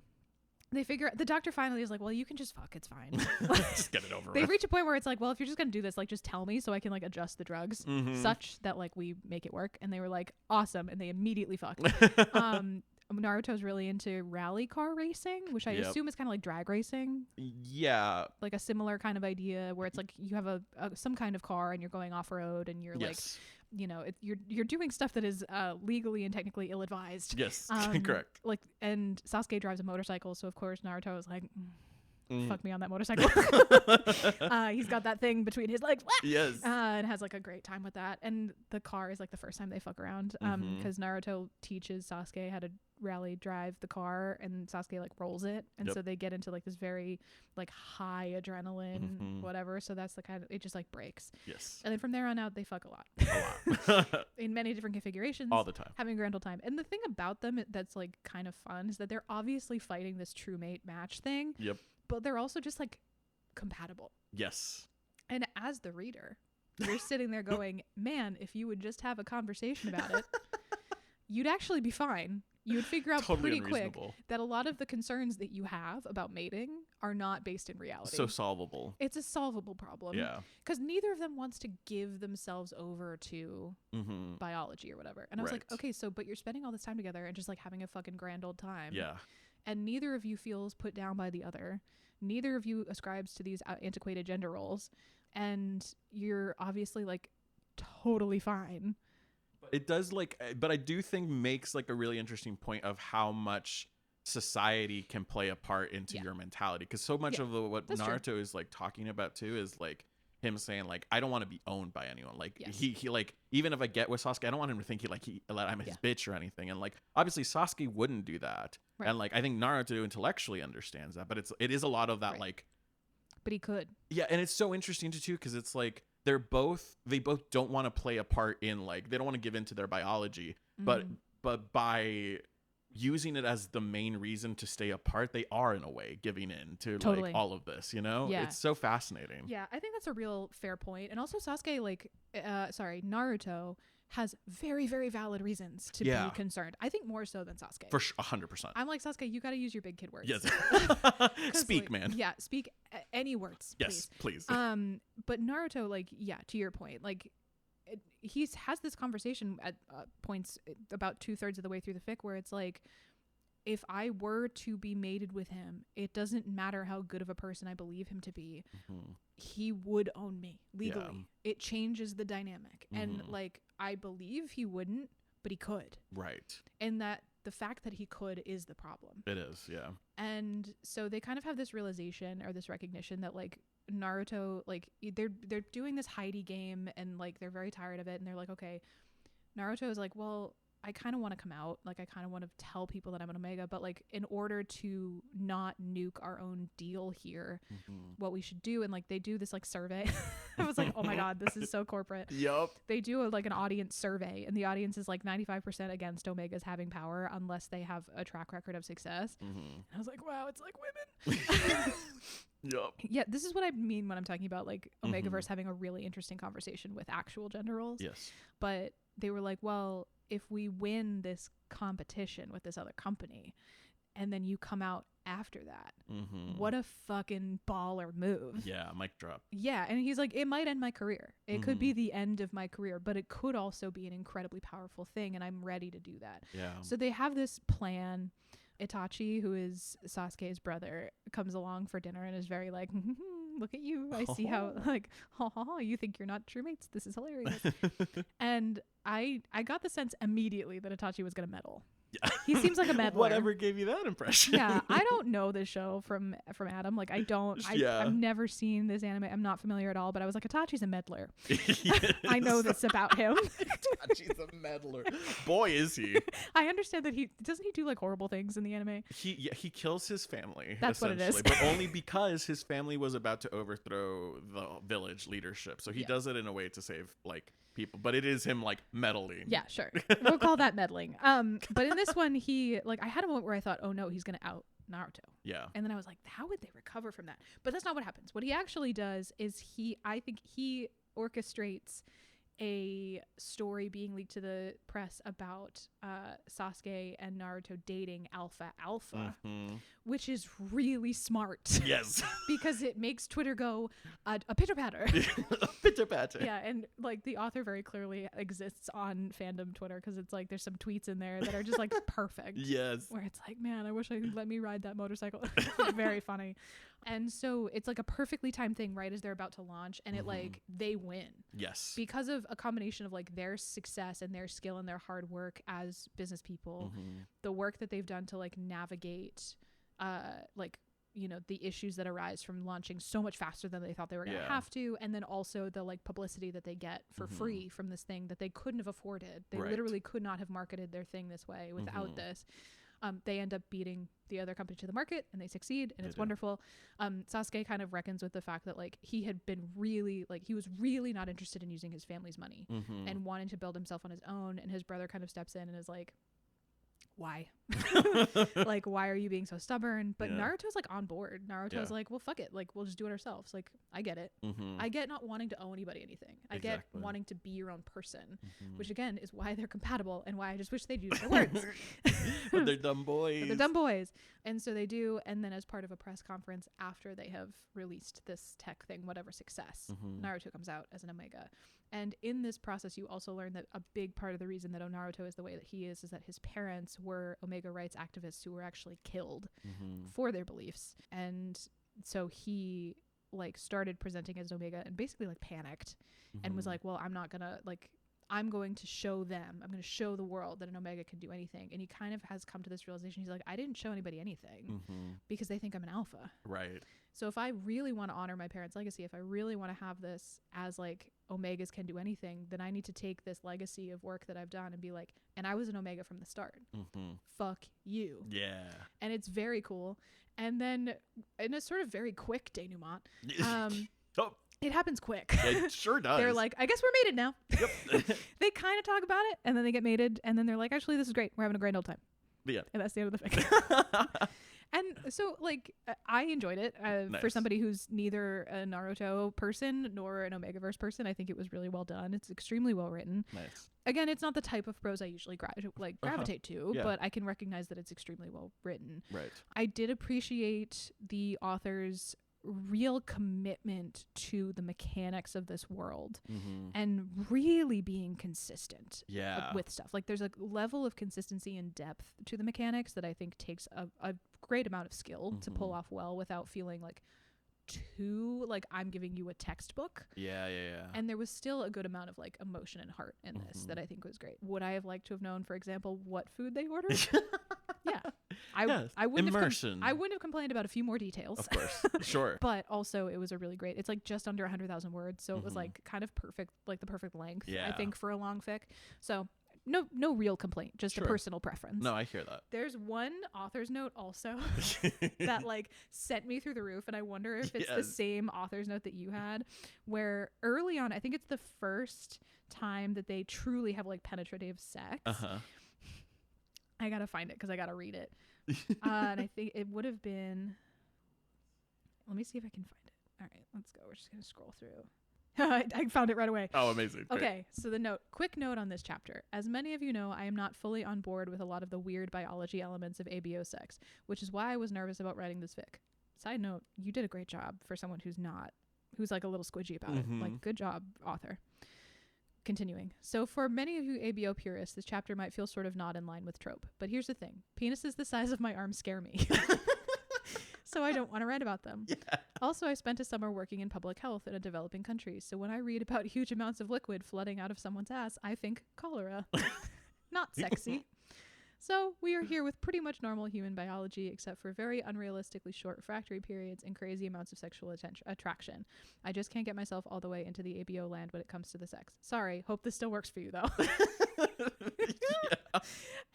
S1: they figure, the doctor finally is like, well, you can just fuck, it's fine.
S2: Just get it over with.
S1: They reach a point where it's like, well, if you're just gonna do this, like, just tell me so I can like adjust the drugs such that like we make it work. And they were like, awesome, and they immediately fucked. Naruto's really into rally car racing, which I assume is kind of like drag racing.
S2: Yeah.
S1: Like a similar kind of idea where it's like you have some kind of car and you're going off road and you're like, you know, you're doing stuff that is legally and technically ill-advised.
S2: Yes, correct.
S1: Like, and Sasuke drives a motorcycle, so of course Naruto is like, fuck me on that motorcycle. He's got that thing between his legs.
S2: Yes.
S1: And has like a great time with that. And the car is like the first time they fuck around, because Naruto teaches Sasuke how to rally drive the car, and Sasuke like rolls it, and so they get into like this very like high adrenaline whatever. So that's the kind of, it just like breaks.
S2: Yes.
S1: And then from there on out they fuck a lot. In many different configurations,
S2: all the time, having
S1: a grand old time. And the thing about them that's like kind of fun is that they're obviously fighting this true mate match thing. But they're also just like compatible.
S2: Yes.
S1: And as the reader, you're sitting there going, man, if you would just have a conversation about it, you'd actually be fine. You would figure out
S2: Totally
S1: pretty quick
S2: unreasonable.
S1: that a lot of the concerns that you have about mating are not based in reality.
S2: So solvable.
S1: It's a solvable problem.
S2: Yeah.
S1: Because neither of them wants to give themselves over to biology or whatever. And I was like, okay, so, but you're spending all this time together and just like having a fucking grand old time.
S2: Yeah.
S1: And neither of you feels put down by the other. Neither of you ascribes to these antiquated gender roles. And you're obviously like totally fine.
S2: It does like, but I do think makes like a really interesting point of how much society can play a part into your mentality. Because so much of what Naruto is like talking about too is like him saying like, I don't want to be owned by anyone. Like he like, even if I get with Sasuke, I don't want him to think I'm his bitch or anything. And like, obviously Sasuke wouldn't do that. Right. And like, I think Naruto intellectually understands that, but it is a lot of that like.
S1: But he could. Yeah.
S2: And it's so interesting too, because it's like, they both don't want to play a part in like, they don't want to give into their biology, but by using it as the main reason to stay apart, they are in a way giving in to like all of this, you know? Yeah. It's so fascinating.
S1: Yeah, I think that's a real fair point. And also Sasuke, like, Naruto has very, very valid reasons to be concerned. I think more so than Sasuke.
S2: For 100%.
S1: I'm like, Sasuke, you got to use your big kid words.
S2: Yes. Speak,
S1: like,
S2: man.
S1: Yeah, speak any words,
S2: yes, please.
S1: But Naruto, like, yeah, to your point, like, he has this conversation at points about 2/3 of the way through the fic where it's like, if I were to be mated with him, it doesn't matter how good of a person I believe him to be. He would own me legally. Yeah. It changes the dynamic. And like, I believe he wouldn't, but he could.
S2: Right.
S1: And that the fact that he could is the problem.
S2: It is, yeah.
S1: And so they kind of have this realization or this recognition that like Naruto, like they're doing this Heidi game and like they're very tired of it. And they're like, okay, Naruto is like, well, I kind of want to come out. Like, I kind of want to tell people that I'm an Omega, but like in order to not nuke our own deal here, what we should do. And like, they do this like survey. I was like, oh my God, this is so corporate.
S2: Yep.
S1: They do like an audience survey and the audience is like 95% against Omegas having power unless they have a track record of success. I was like, wow, it's like women.
S2: Yep.
S1: Yeah, this is what I mean when I'm talking about like Omegaverse having a really interesting conversation with actual gender roles.
S2: Yes.
S1: But they were like, well, if we win this competition with this other company and then you come out after that, what a fucking baller move.
S2: Yeah, mic drop.
S1: Yeah, and he's like, it might end my career. It could be the end of my career, but it could also be an incredibly powerful thing, and I'm ready to do that.
S2: Yeah.
S1: So they have this plan. Itachi, who is Sasuke's brother, comes along for dinner and is very like, look at you. I see how like, you think you're not true mates. This is hilarious. And I got the sense immediately that Itachi was going to meddle.
S2: Yeah.
S1: He seems like a meddler.
S2: Whatever gave you that impression?
S1: Yeah, I don't know this show from Adam. Like, I've never seen this anime. I'm not familiar at all, but I was like, Itachi's a meddler. I know this about him.
S2: Itachi's a meddler. Boy, is he.
S1: I understand that he do like horrible things in the anime.
S2: He kills his family.
S1: That's what it is.
S2: But only because his family was about to overthrow the village leadership. So he does it in a way to save like people, but it is him like meddling.
S1: Yeah, sure. We'll call that meddling. But in this one, he like, I had a moment where I thought, oh no, he's gonna out Naruto.
S2: Yeah.
S1: And then I was like, how would they recover from that? But that's not what happens. What he actually does is I think he orchestrates a story being leaked to the press about Sasuke and Naruto dating Alpha, which is really smart.
S2: Yes.
S1: Because it makes Twitter go a pitter patter.
S2: A pitter patter.
S1: Yeah, and like the author very clearly exists on fandom Twitter because it's like there's some tweets in there that are just like perfect.
S2: Yes.
S1: Where it's like, man, I wish I could let me ride that motorcycle. Very funny. And so it's like a perfectly timed thing right as they're about to launch, and it like they win.
S2: Yes.
S1: Because of a combination of like their success and their skill and their hard work as business people, the work that they've done to like navigate like, you know, the issues that arise from launching so much faster than they thought they were going to have to, and then also the like publicity that they get for free from this thing that they couldn't have afforded. They literally could not have marketed their thing this way without this. They end up beating the other company to the market and they succeed, and it's wonderful. Sasuke kind of reckons with the fact that like he had been really like, he was really not interested in using his family's money and wanting to build himself on his own, and his brother kind of steps in and is like, why? Like, why are you being so stubborn? But
S2: Yeah.
S1: Naruto's like on board. Naruto's
S2: Yeah.
S1: like, well, fuck it. Like, we'll just do it ourselves. Like, I get it.
S2: Mm-hmm.
S1: I get not wanting to owe anybody anything. I get
S2: Exactly.
S1: wanting to be your own person,
S2: Mm-hmm.
S1: which again is why they're compatible and why I just wish they'd use their words.
S2: But they're dumb boys.
S1: But they're dumb boys. And so they do. And then as part of a press conference after they have released this tech thing, whatever success,
S2: Mm-hmm.
S1: Naruto comes out as an Omega. And in this process, you also learn that a big part of the reason that Naruto is the way that he is that his parents were Omega rights activists who were actually killed
S2: Mm-hmm.
S1: for their beliefs. And so he like started presenting as Omega and basically like panicked and was
S2: Mm-hmm.
S1: like, well, I'm not gonna like, I'm going to show them, I'm going to show the world that an Omega can do anything. And he kind of has come to this realization. He's like, I didn't show anybody anything
S2: Mm-hmm.
S1: because they think I'm an alpha.
S2: Right.
S1: So if I really want to honor my parents' legacy, if I really want to have this as like Omegas can do anything, then I need to take this legacy of work that I've done and be like, and I was an Omega from the start.
S2: Mm-hmm.
S1: Fuck you.
S2: Yeah.
S1: And it's very cool. And then in a sort of very quick denouement,
S2: Oh,
S1: it happens quick.
S2: it sure does.
S1: They're like, I guess we're mated now.
S2: Yep.
S1: They kind of talk about it and then they get mated and then they're like, actually, this is great. We're having a grand old time.
S2: Yeah.
S1: And that's the end of the fic. And so, like, I enjoyed it. For
S2: Nice.
S1: somebody who's neither a Naruto person nor an Omegaverse person, I think it was really well done. It's extremely well written.
S2: Nice.
S1: Again, it's not the type of prose I usually gravitate to,
S2: Yeah.
S1: but I can recognize that it's extremely well written.
S2: Right.
S1: I did appreciate the author's real commitment to the mechanics of this world
S2: Mm-hmm.
S1: and really being consistent
S2: Yeah.
S1: with stuff. Like there's a level of consistency and depth to the mechanics that I think takes a great amount of skill to pull
S2: Mhm.
S1: off well without feeling like too like I'm giving you a textbook.
S2: Yeah.
S1: And there was still a good amount of like emotion and heart in this
S2: Mhm.
S1: that I think was great. Would I have liked to have known, for example, what food they ordered? Yeah.
S2: Yes,
S1: I wouldn't
S2: immersion.
S1: I wouldn't have complained about a few more details.
S2: Of course. Sure.
S1: But also it was a really great, it's like just under 100,000 words. So it was
S2: Mhm.
S1: like kind of perfect, like the perfect length, I
S2: Yeah.
S1: think, for a long fic. So no real complaint, just
S2: Sure.
S1: a personal preference.
S2: No, I hear that.
S1: There's one author's note also that like sent me through the roof. And I wonder if it's the
S2: Yes.
S1: same author's note that you had, where early on, I think it's the first time that they truly have like penetrative sex.
S2: Uh-huh.
S1: I gotta find it because I gotta read it. And I think it would have been, let me see if I can find it. All right, let's go. We're just gonna scroll through. I found it right away.
S2: Oh, amazing. Great.
S1: Okay, so quick note on this chapter. As many of you know, I am not fully on board with a lot of the weird biology elements of ABO sex, which is why I was nervous about writing this fic. Side note, you did a great job for someone who's like a little squidgy about it.
S2: Mhm.
S1: Like, good job, author. Continuing. So for many of you ABO purists, this chapter might feel sort of not in line with trope. But here's the thing. Penises the size of my arm scare me. So I don't want to write about them.
S2: Yeah.
S1: Also, I spent a summer working in public health in a developing country, so when I read about huge amounts of liquid flooding out of someone's ass, I think cholera. Not sexy. So we are here with pretty much normal human biology, except for very unrealistically short refractory periods and crazy amounts of sexual attraction. I just can't get myself all the way into the ABO land when it comes to the sex. Sorry, hope this still works for you, though.
S2: Yeah.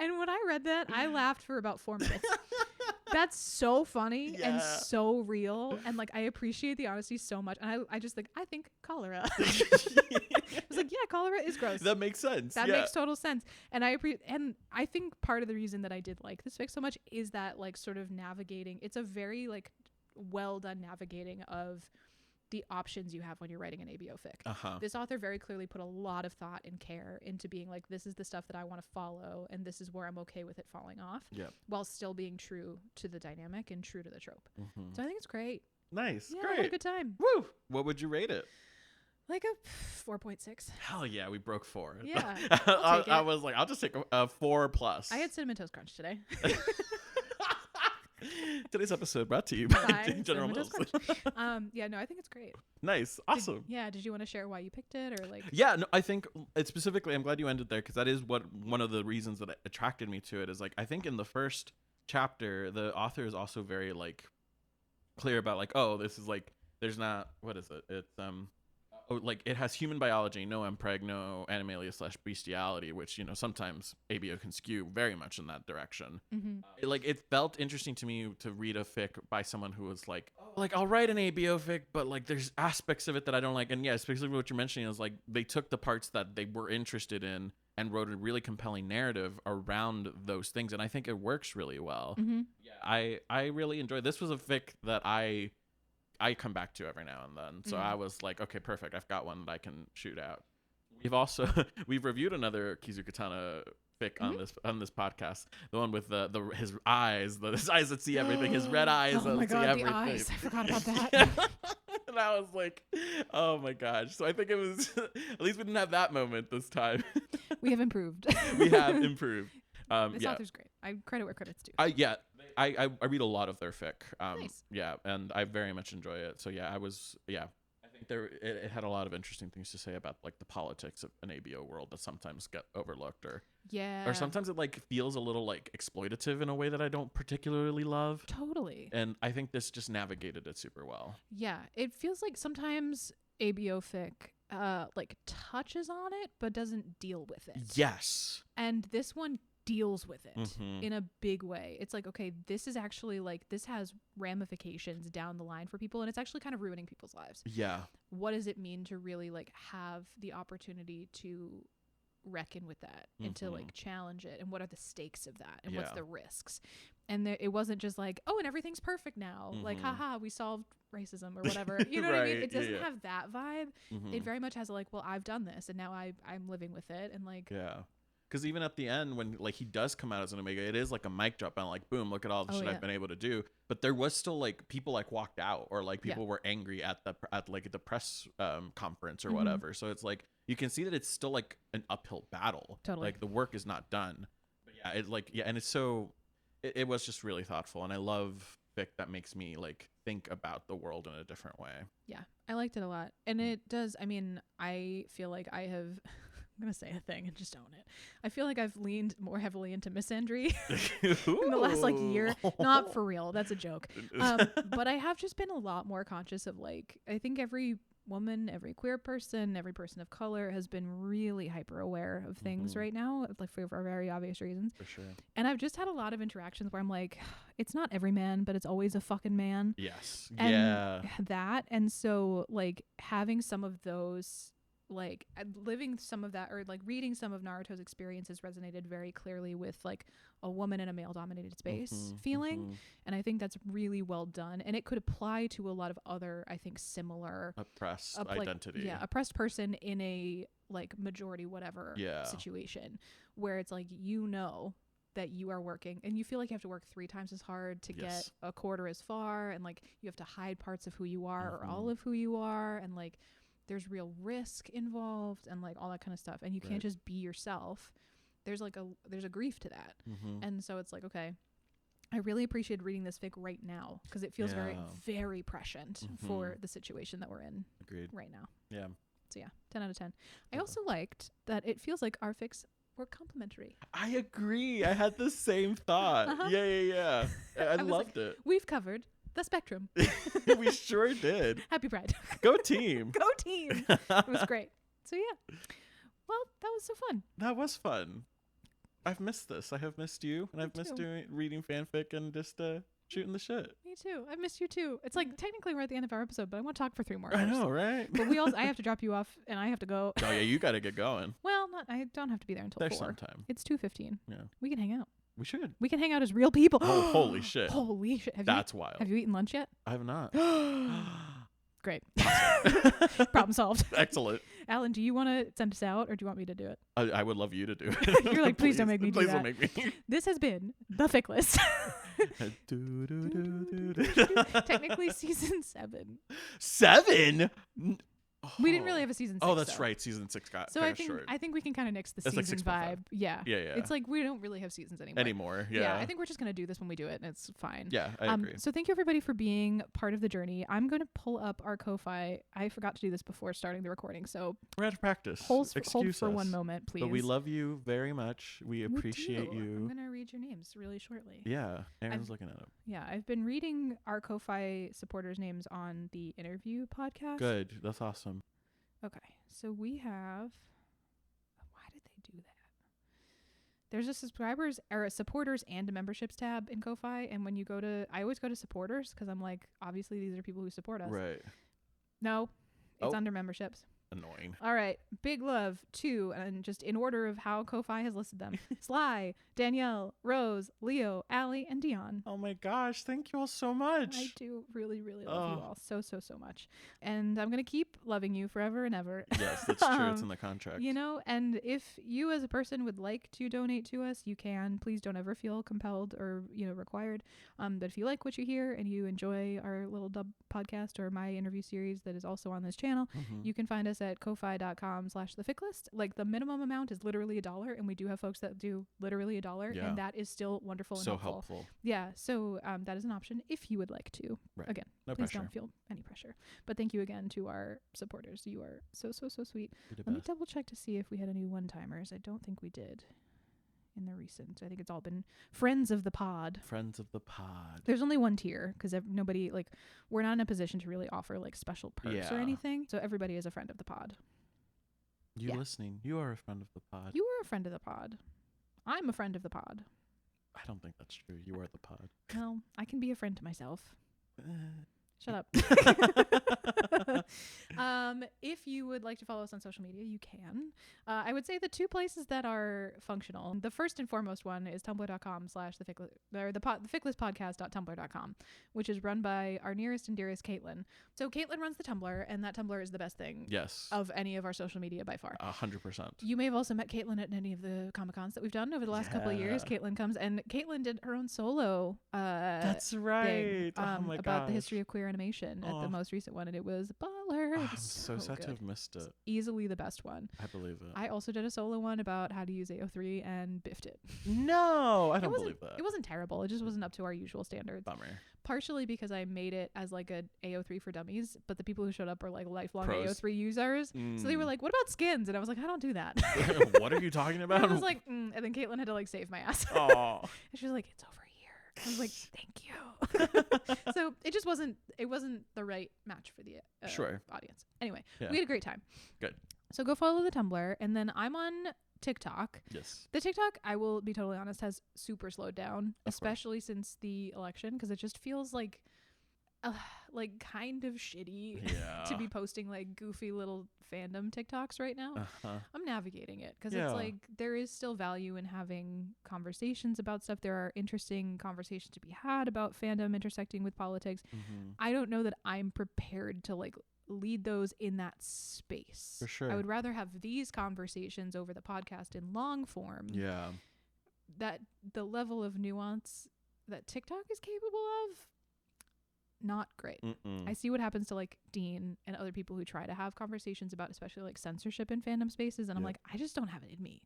S1: And when I read that, I laughed for about 4 minutes. That's so funny and
S2: Yeah.
S1: so real. And like, I appreciate the honesty so much. And I just think, I think cholera. I was like, yeah, cholera is gross.
S2: That makes sense.
S1: That
S2: Yeah.
S1: makes total sense. And I think part of the reason that I did like this fic so much is that like sort of navigating, it's a very like well done navigating of the options you have when you're writing an ABO fic.
S2: Uh-huh.
S1: This author very clearly put a lot of thought and care into being like, this is the stuff that I want to follow and this is where I'm okay with it falling off,
S2: Yep.
S1: while still being true to the dynamic and true to the trope.
S2: Mhm.
S1: So I think it's great.
S2: Nice.
S1: Yeah, I had a
S2: Great.
S1: good time.
S2: Woo. What would you rate it?
S1: Like a 4.6.
S2: Hell yeah, we broke 4.
S1: Yeah,
S2: I,
S1: I'll take
S2: I
S1: it.
S2: was like, I'll just take a 4+.
S1: I had Cinnamon Toast Crunch today.
S2: Today's episode brought to you by
S1: Bye,
S2: General
S1: Cinnamon
S2: Mills.
S1: Toast Crunch. Yeah, no, I think it's great.
S2: Nice. Awesome.
S1: Did you want to share why you picked it or like?
S2: Yeah, no, I think it's specifically, I'm glad you ended there because that is one of the reasons that attracted me to it is like, I think in the first chapter, the author is also very like clear about like, oh, this is like, there's not, what is it? It's, like it has human biology, no impreg, no animalia / bestiality, which, you know, sometimes ABO can skew very much in that direction.
S1: Mm-hmm.
S2: It felt interesting to me to read a fic by someone who was like I'll write an ABO fic, but like there's aspects of it that I don't like. And yeah, specifically what you're mentioning is like they took the parts that they were interested in and wrote a really compelling narrative around those things, and I think it works really well.
S1: Mm-hmm.
S2: Yeah, I really enjoyed. This was a fic that I come back to every now and then. So I was like, okay, perfect. I've got one that I can shoot out. We've also we've reviewed another Kizukatana fic on this podcast. The one with his eyes, his eyes that see everything, his red eyes
S1: Oh my
S2: that see
S1: god,
S2: everything.
S1: the eyes! I forgot about that.
S2: And I was like, oh my gosh. So I think it was at least we didn't have that moment this time.
S1: We have improved.
S2: We have improved.
S1: This author's great. I credit where credit's due.
S2: I read a lot of their fic.
S1: Nice.
S2: Yeah, and I very much enjoy it. So yeah, I think it had a lot of interesting things to say about like the politics of an ABO world that sometimes get overlooked, or sometimes it like feels a little like exploitative in a way that I don't particularly love.
S1: Totally.
S2: And I think this just navigated it super well.
S1: Yeah, it feels like sometimes ABO fic like touches on it but doesn't deal with it.
S2: Yes.
S1: And this one deals with it in a big way. It's like, okay, this is actually like, this has ramifications down the line for people, and it's actually kind of ruining people's lives.
S2: Yeah.
S1: What does it mean to really like have the opportunity to reckon with that and to like challenge it, and what are the stakes of that, and what's the risks? And it wasn't just like, oh, and everything's perfect now, like haha, we solved racism or whatever. You know what I mean? It doesn't have that vibe. It very much has a like, well, I've done this and now I'm living with it, and like
S2: because even at the end when like he does come out as an Omega, it is like a mic drop and like boom, look at all the shit I've been able to do. But there was still like people like walked out, or like people were angry at the press conference or whatever. So it's like you can see that it's still like an uphill battle.
S1: Totally.
S2: Like the work is not done. But and it's so it was just really thoughtful, and I love fic that makes me like think about the world in a different way.
S1: Yeah, I liked it a lot, and it does. I mean, I feel like I have. I'm gonna say a thing and just own it. I feel like I've leaned more heavily into misandry in the last like year. Not for real. That's a joke. But I have just been a lot more conscious of like, I think every woman, every queer person, every person of color has been really hyper aware of things right now, like for very obvious reasons.
S2: For sure.
S1: And I've just had a lot of interactions where I'm like, it's not every man, but it's always a fucking man.
S2: Yes.
S1: And that. And so like having some of those, like living some of that, or like reading some of Naruto's experiences resonated very clearly with like a woman in a male dominated space feeling. And I think that's really well done, and it could apply to a lot of other, I think, similar
S2: oppressed identity.
S1: Oppressed person in a like majority whatever situation, where it's like, you know that you are working and you feel like you have to work 3 times as hard to get a quarter as far, and like you have to hide parts of who you are or all of who you are, and like there's real risk involved and like all that kind of stuff, and you can't just be yourself. There's a grief to that. And so it's like, okay, I really appreciate reading this fic right now because it feels very, very prescient for the situation that we're in right now. Yeah. So yeah, 10 out of 10. I also liked that it feels like our fics were complimentary.
S2: I agree. I had the same thought. Yeah. I loved it.
S1: We've covered the spectrum.
S2: We sure did.
S1: Happy Pride.
S2: Go team.
S1: Go team. It was great. So yeah. Well, that was so fun.
S2: That was fun. I've missed this. I have missed you, and I've missed reading fanfic and just shooting the shit.
S1: Me too. I've missed you too. It's like technically we're at the end of our episode, but I want to talk for 3 more hours.
S2: I know, right?
S1: But I have to drop you off, and I have to go.
S2: Oh yeah, you got to get going.
S1: Well, I don't have to be there until 4.
S2: There's some time.
S1: It's 2:15.
S2: Yeah.
S1: We can hang out.
S2: We should.
S1: We can hang out as real people.
S2: Oh, holy shit.
S1: Holy shit.
S2: That's wild.
S1: Have you eaten lunch yet?
S2: I have not.
S1: Great. Problem solved.
S2: Excellent.
S1: Alan, do you want to send us out, or do you want me to do it?
S2: I would love you to do it.
S1: You're like, please don't make me do that.
S2: Please don't make me.
S1: This has been the Fic List. Technically season 7.
S2: 7?
S1: We didn't really have a season 6.
S2: Oh, that's right. Season 6 got
S1: so
S2: short.
S1: I think we can kind of nix the
S2: It's
S1: season
S2: like
S1: vibe. Yeah.
S2: It's
S1: like we don't really have seasons anymore.
S2: Yeah.
S1: I think we're just going to do this when we do it, and it's fine.
S2: Yeah, I agree.
S1: So thank you everybody for being part of the journey. I'm going to pull up our Ko-Fi. I forgot to do this before starting the recording, so
S2: we're out of practice.
S1: Hold for one moment, please.
S2: But we love you very much. We appreciate you.
S1: I'm going to read your names really shortly.
S2: Yeah, Aaron's looking at them.
S1: Yeah, I've been reading our Ko-Fi supporters' names on the interview podcast.
S2: Good. That's awesome.
S1: Okay, so we have. Why did they do that? There's a subscribers or a supporters and a memberships tab in Ko-Fi, and when you go to, I always go to supporters because I'm like, obviously these are people who support us.
S2: Right.
S1: No, it's under memberships.
S2: annoying.
S1: All right. Big love to, and just in order of how Ko-Fi has listed them, Sly, Danielle, Rose, Leo, Allie, and Dion.
S2: Oh my gosh, thank you all so much.
S1: I do really, really love you all so, so, so much. And I'm going to keep loving you forever and ever.
S2: Yes, that's true. It's in the contract.
S1: You know, and if you as a person would like to donate to us, you can. Please don't ever feel compelled or, required. But if you like what you hear and you enjoy our little dub podcast or my interview series that is also on this channel, you can find us at ko-fi.com/thefficlist. Like, the minimum amount is literally $1, and we do have folks that do literally $1, and that is still wonderful and
S2: so
S1: helpful. Yeah, so that is an option if you would like to.
S2: Right.
S1: Again,
S2: no
S1: please
S2: pressure.
S1: don't feel any pressure. But thank you again to our supporters. You are so, so, so sweet.
S2: You're the
S1: Let me
S2: best.
S1: double check to see if we had any one-timers. I don't think we did in the recent. I think it's all been friends of the pod.
S2: Friends of the pod.
S1: There's only one tier because nobody, like, we're not in a position to really offer like special perks or
S2: Yeah.
S1: anything. So everybody is a friend of the pod.
S2: You listening? You are a friend of the pod.
S1: You are a friend of the pod. I'm a friend of the pod.
S2: I don't think that's true. You are the pod.
S1: Well, I can be a friend to myself. Shut up. If you would like to follow us on social media, you can. I would say the two places that are functional. The first and foremost one is tumblr.com/thefficlistpodcast.tumblr.com, which is run by our nearest and dearest Caitlin. So Caitlin runs the Tumblr, and that Tumblr is the best thing
S2: Yes.
S1: of any of our social media by far.
S2: 100%.
S1: You may have also met Caitlin at any of the Comic-Cons that we've done over the last couple of years. Caitlin comes, and Caitlin did her own solo
S2: That's right.
S1: thing,
S2: Oh my
S1: about the
S2: gosh.
S1: history of queer animation at the most recent one, and it was baller. It
S2: I'm
S1: was
S2: so sad to
S1: good.
S2: have missed it.
S1: It's easily the best one.
S2: I believe it.
S1: I also did a solo one about how to use AO3 and biffed it.
S2: No, I don't believe that.
S1: It wasn't terrible. It just wasn't up to our usual standards.
S2: Bummer.
S1: Partially because I made it as like a AO3 for dummies, but the people who showed up were like lifelong
S2: Pros.
S1: AO3 users. So they were like, "What about skins?" And I was like, "I don't do that."
S2: What are you talking about?
S1: And I was like, and then Caitlin had to like save my ass.
S2: Oh.
S1: And she was like, "It's over here." I was like, "Thank you." So it just wasn't the right match for the audience. Anyway, we had a great time.
S2: Good.
S1: So go follow the Tumblr, and then I'm on TikTok.
S2: Yes.
S1: The TikTok, I will be totally honest, has super slowed down, especially since the election, because it just feels like kind of shitty to be posting like goofy little fandom TikToks right now. I'm navigating it because it's like there is still value in having conversations about stuff. There are interesting conversations to be had about fandom intersecting with politics. I don't know that I'm prepared to like lead those in that space.
S2: For sure.
S1: I would rather have these conversations over the podcast in long form.
S2: Yeah.
S1: That the level of nuance that TikTok is capable of, not great. I see what happens to like Dean and other people who try to have conversations about especially like censorship in fandom spaces, and I'm like, I just don't have it in me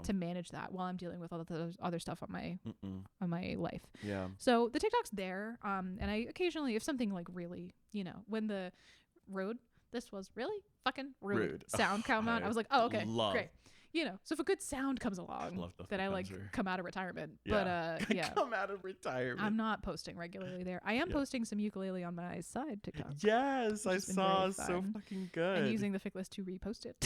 S1: to manage that while I'm dealing with all the other stuff on my life.
S2: Yeah.
S1: So the TikTok's there, and I occasionally, if something like really, when the this was really fucking rude sound come on, I was like, oh, okay, great. So if a good sound comes along, then I like come out of retirement.
S2: Yeah.
S1: But yeah,
S2: come out of retirement.
S1: I'm not posting regularly there. I am posting some ukulele on my side TikTok.
S2: Yes, I saw. So fucking good.
S1: And using the Fic List to repost it.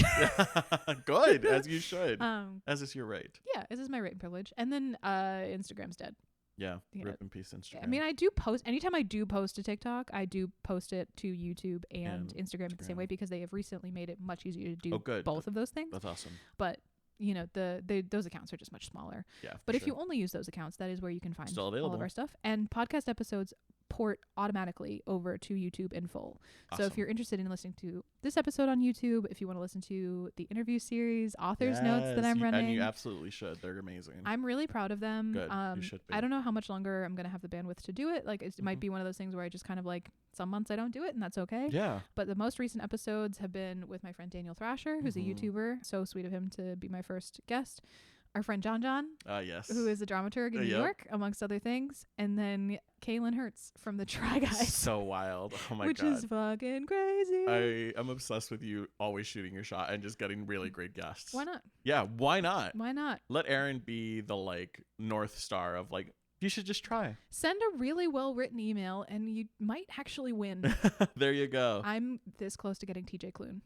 S2: Good, as you should. As is your right.
S1: Yeah, this is my right and privilege. And then Instagram's dead.
S2: Yeah, rip in peace Instagram.
S1: I mean, I do post, anytime I do post a TikTok, I do post it to YouTube and Instagram the same way, because they have recently made it much easier to do both of those things.
S2: That's awesome.
S1: But, those accounts are just much smaller.
S2: Yeah.
S1: But if you only use those accounts, that is where you can find
S2: Still
S1: all
S2: available.
S1: of our stuff. And podcast episodes port automatically over to YouTube in full.
S2: Awesome.
S1: So if you're interested in listening to this episode on YouTube, if you want to listen to the interview series, author's notes that I'm running.
S2: And you absolutely should. They're amazing.
S1: I'm really proud of them.
S2: Good. You should be.
S1: I don't know how much longer I'm going to have the bandwidth to do it. Like, it might be one of those things where I just kind of like, some months I don't do it, and that's okay.
S2: Yeah.
S1: But the most recent episodes have been with my friend Daniel Thrasher, who's a YouTuber. So sweet of him to be my first guest. Our friend John,
S2: yes,
S1: who is a dramaturg in New York, amongst other things. And then Kaylin Hertz from the Try Guys.
S2: So wild. Oh my God.
S1: Which is fucking crazy.
S2: I am obsessed with you always shooting your shot and just getting really great guests.
S1: Why not?
S2: Yeah, why not?
S1: Why not?
S2: Let Aaron be the like North Star of like, you should just try.
S1: Send a really well-written email and you might actually win.
S2: There you go.
S1: I'm this close to getting TJ Klune.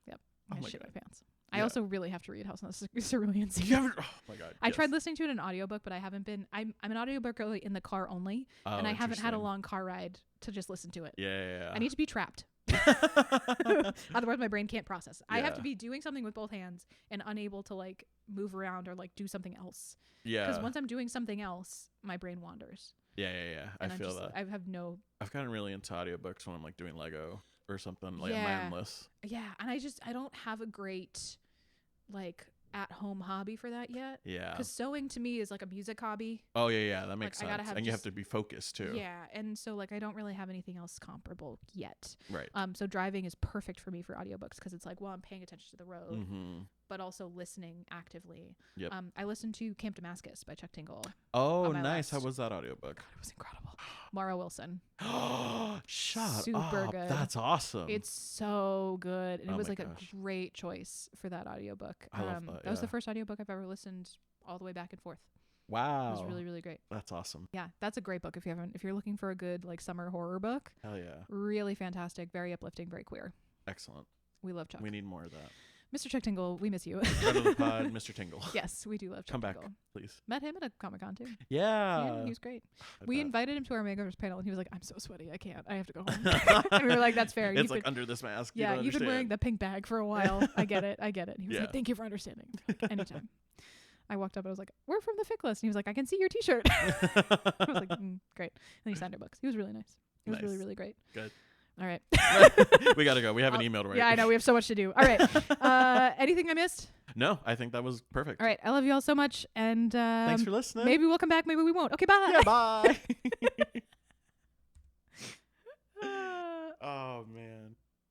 S1: Yep. I'm going to shit my pants. I also really have to read House on the Cerulean Sea.
S2: Oh my God.
S1: I tried listening to it in an audiobook, but I haven't been. I'm an audiobook girly in the car only, and I haven't had a long car ride to just listen to it.
S2: Yeah.
S1: I need to be trapped. Otherwise my brain can't process. I have
S2: Yeah.
S1: to be doing something with both hands and unable to like move around or like do something else.
S2: Yeah.
S1: Because once I'm doing something else, my brain wanders.
S2: Yeah. I
S1: And I'm
S2: feel
S1: just,
S2: that.
S1: I have no.
S2: I've gotten really into audiobooks when I'm like doing Lego or something, like
S1: Yeah.
S2: mindless.
S1: Yeah, and I don't have a great like at home hobby for that yet.
S2: Yeah.
S1: Because sewing to me is like a music hobby.
S2: Oh yeah, that makes
S1: Like, I gotta
S2: sense.
S1: have
S2: And you have
S1: just-
S2: to be focused too.
S1: Yeah, and so like I don't really have anything else comparable yet.
S2: Right.
S1: So driving is perfect for me for audiobooks because it's like, well, I'm paying attention to the road,
S2: Mm-hmm.
S1: but also listening actively.
S2: Yep.
S1: I listened to Camp Damascus by Chuck Tingle.
S2: Oh,
S1: on my
S2: nice. How
S1: list.
S2: was that audiobook?
S1: God, it was incredible. Mara Wilson.
S2: Shut
S1: Super
S2: up.
S1: good.
S2: That's awesome.
S1: It's so good. And
S2: Oh
S1: it was
S2: my
S1: like
S2: gosh.
S1: a great choice for that audiobook.
S2: I love that,
S1: That was the
S2: yeah.
S1: first audiobook I've ever listened all the way back and forth.
S2: Wow.
S1: It was really, really great.
S2: That's awesome.
S1: Yeah, that's a great book if you're looking for a good like summer horror book.
S2: Hell yeah.
S1: Really fantastic, very uplifting, very queer.
S2: Excellent.
S1: We love Chuck.
S2: We need more of that.
S1: Mr. Chuck Tingle, we miss you.
S2: Friend of the pod, Mr. Tingle.
S1: Yes, we do love Chuck
S2: Come back,
S1: Tingle.
S2: please.
S1: Met him at a Comic-Con too.
S2: Yeah.
S1: He was great.
S2: I
S1: We
S2: bet.
S1: invited him to our Omegaverse panel and he was like, I'm so sweaty, I can't. I have to go home. And we were like, that's fair.
S2: It's
S1: You've
S2: like
S1: been,
S2: under this mask.
S1: yeah,
S2: you
S1: you've been wearing the pink bag for a while. I get it. And he was
S2: Yeah.
S1: like, thank you for understanding. Like, anytime. I walked up and I was like, we're from the Fic List. And he was like, I can see your t-shirt. I was like, great. And he signed our books. He was really nice. It was really,
S2: Nice.
S1: really great.
S2: Good.
S1: All right.
S2: We gotta go. We have an email to write.
S1: Yeah, I know. We have so much to do. All right. Anything I missed?
S2: No, I think that was perfect.
S1: All right. I love you all so much. And
S2: Thanks for listening.
S1: maybe we'll come back. Maybe we won't. Okay, bye.
S2: Yeah, bye. Oh man.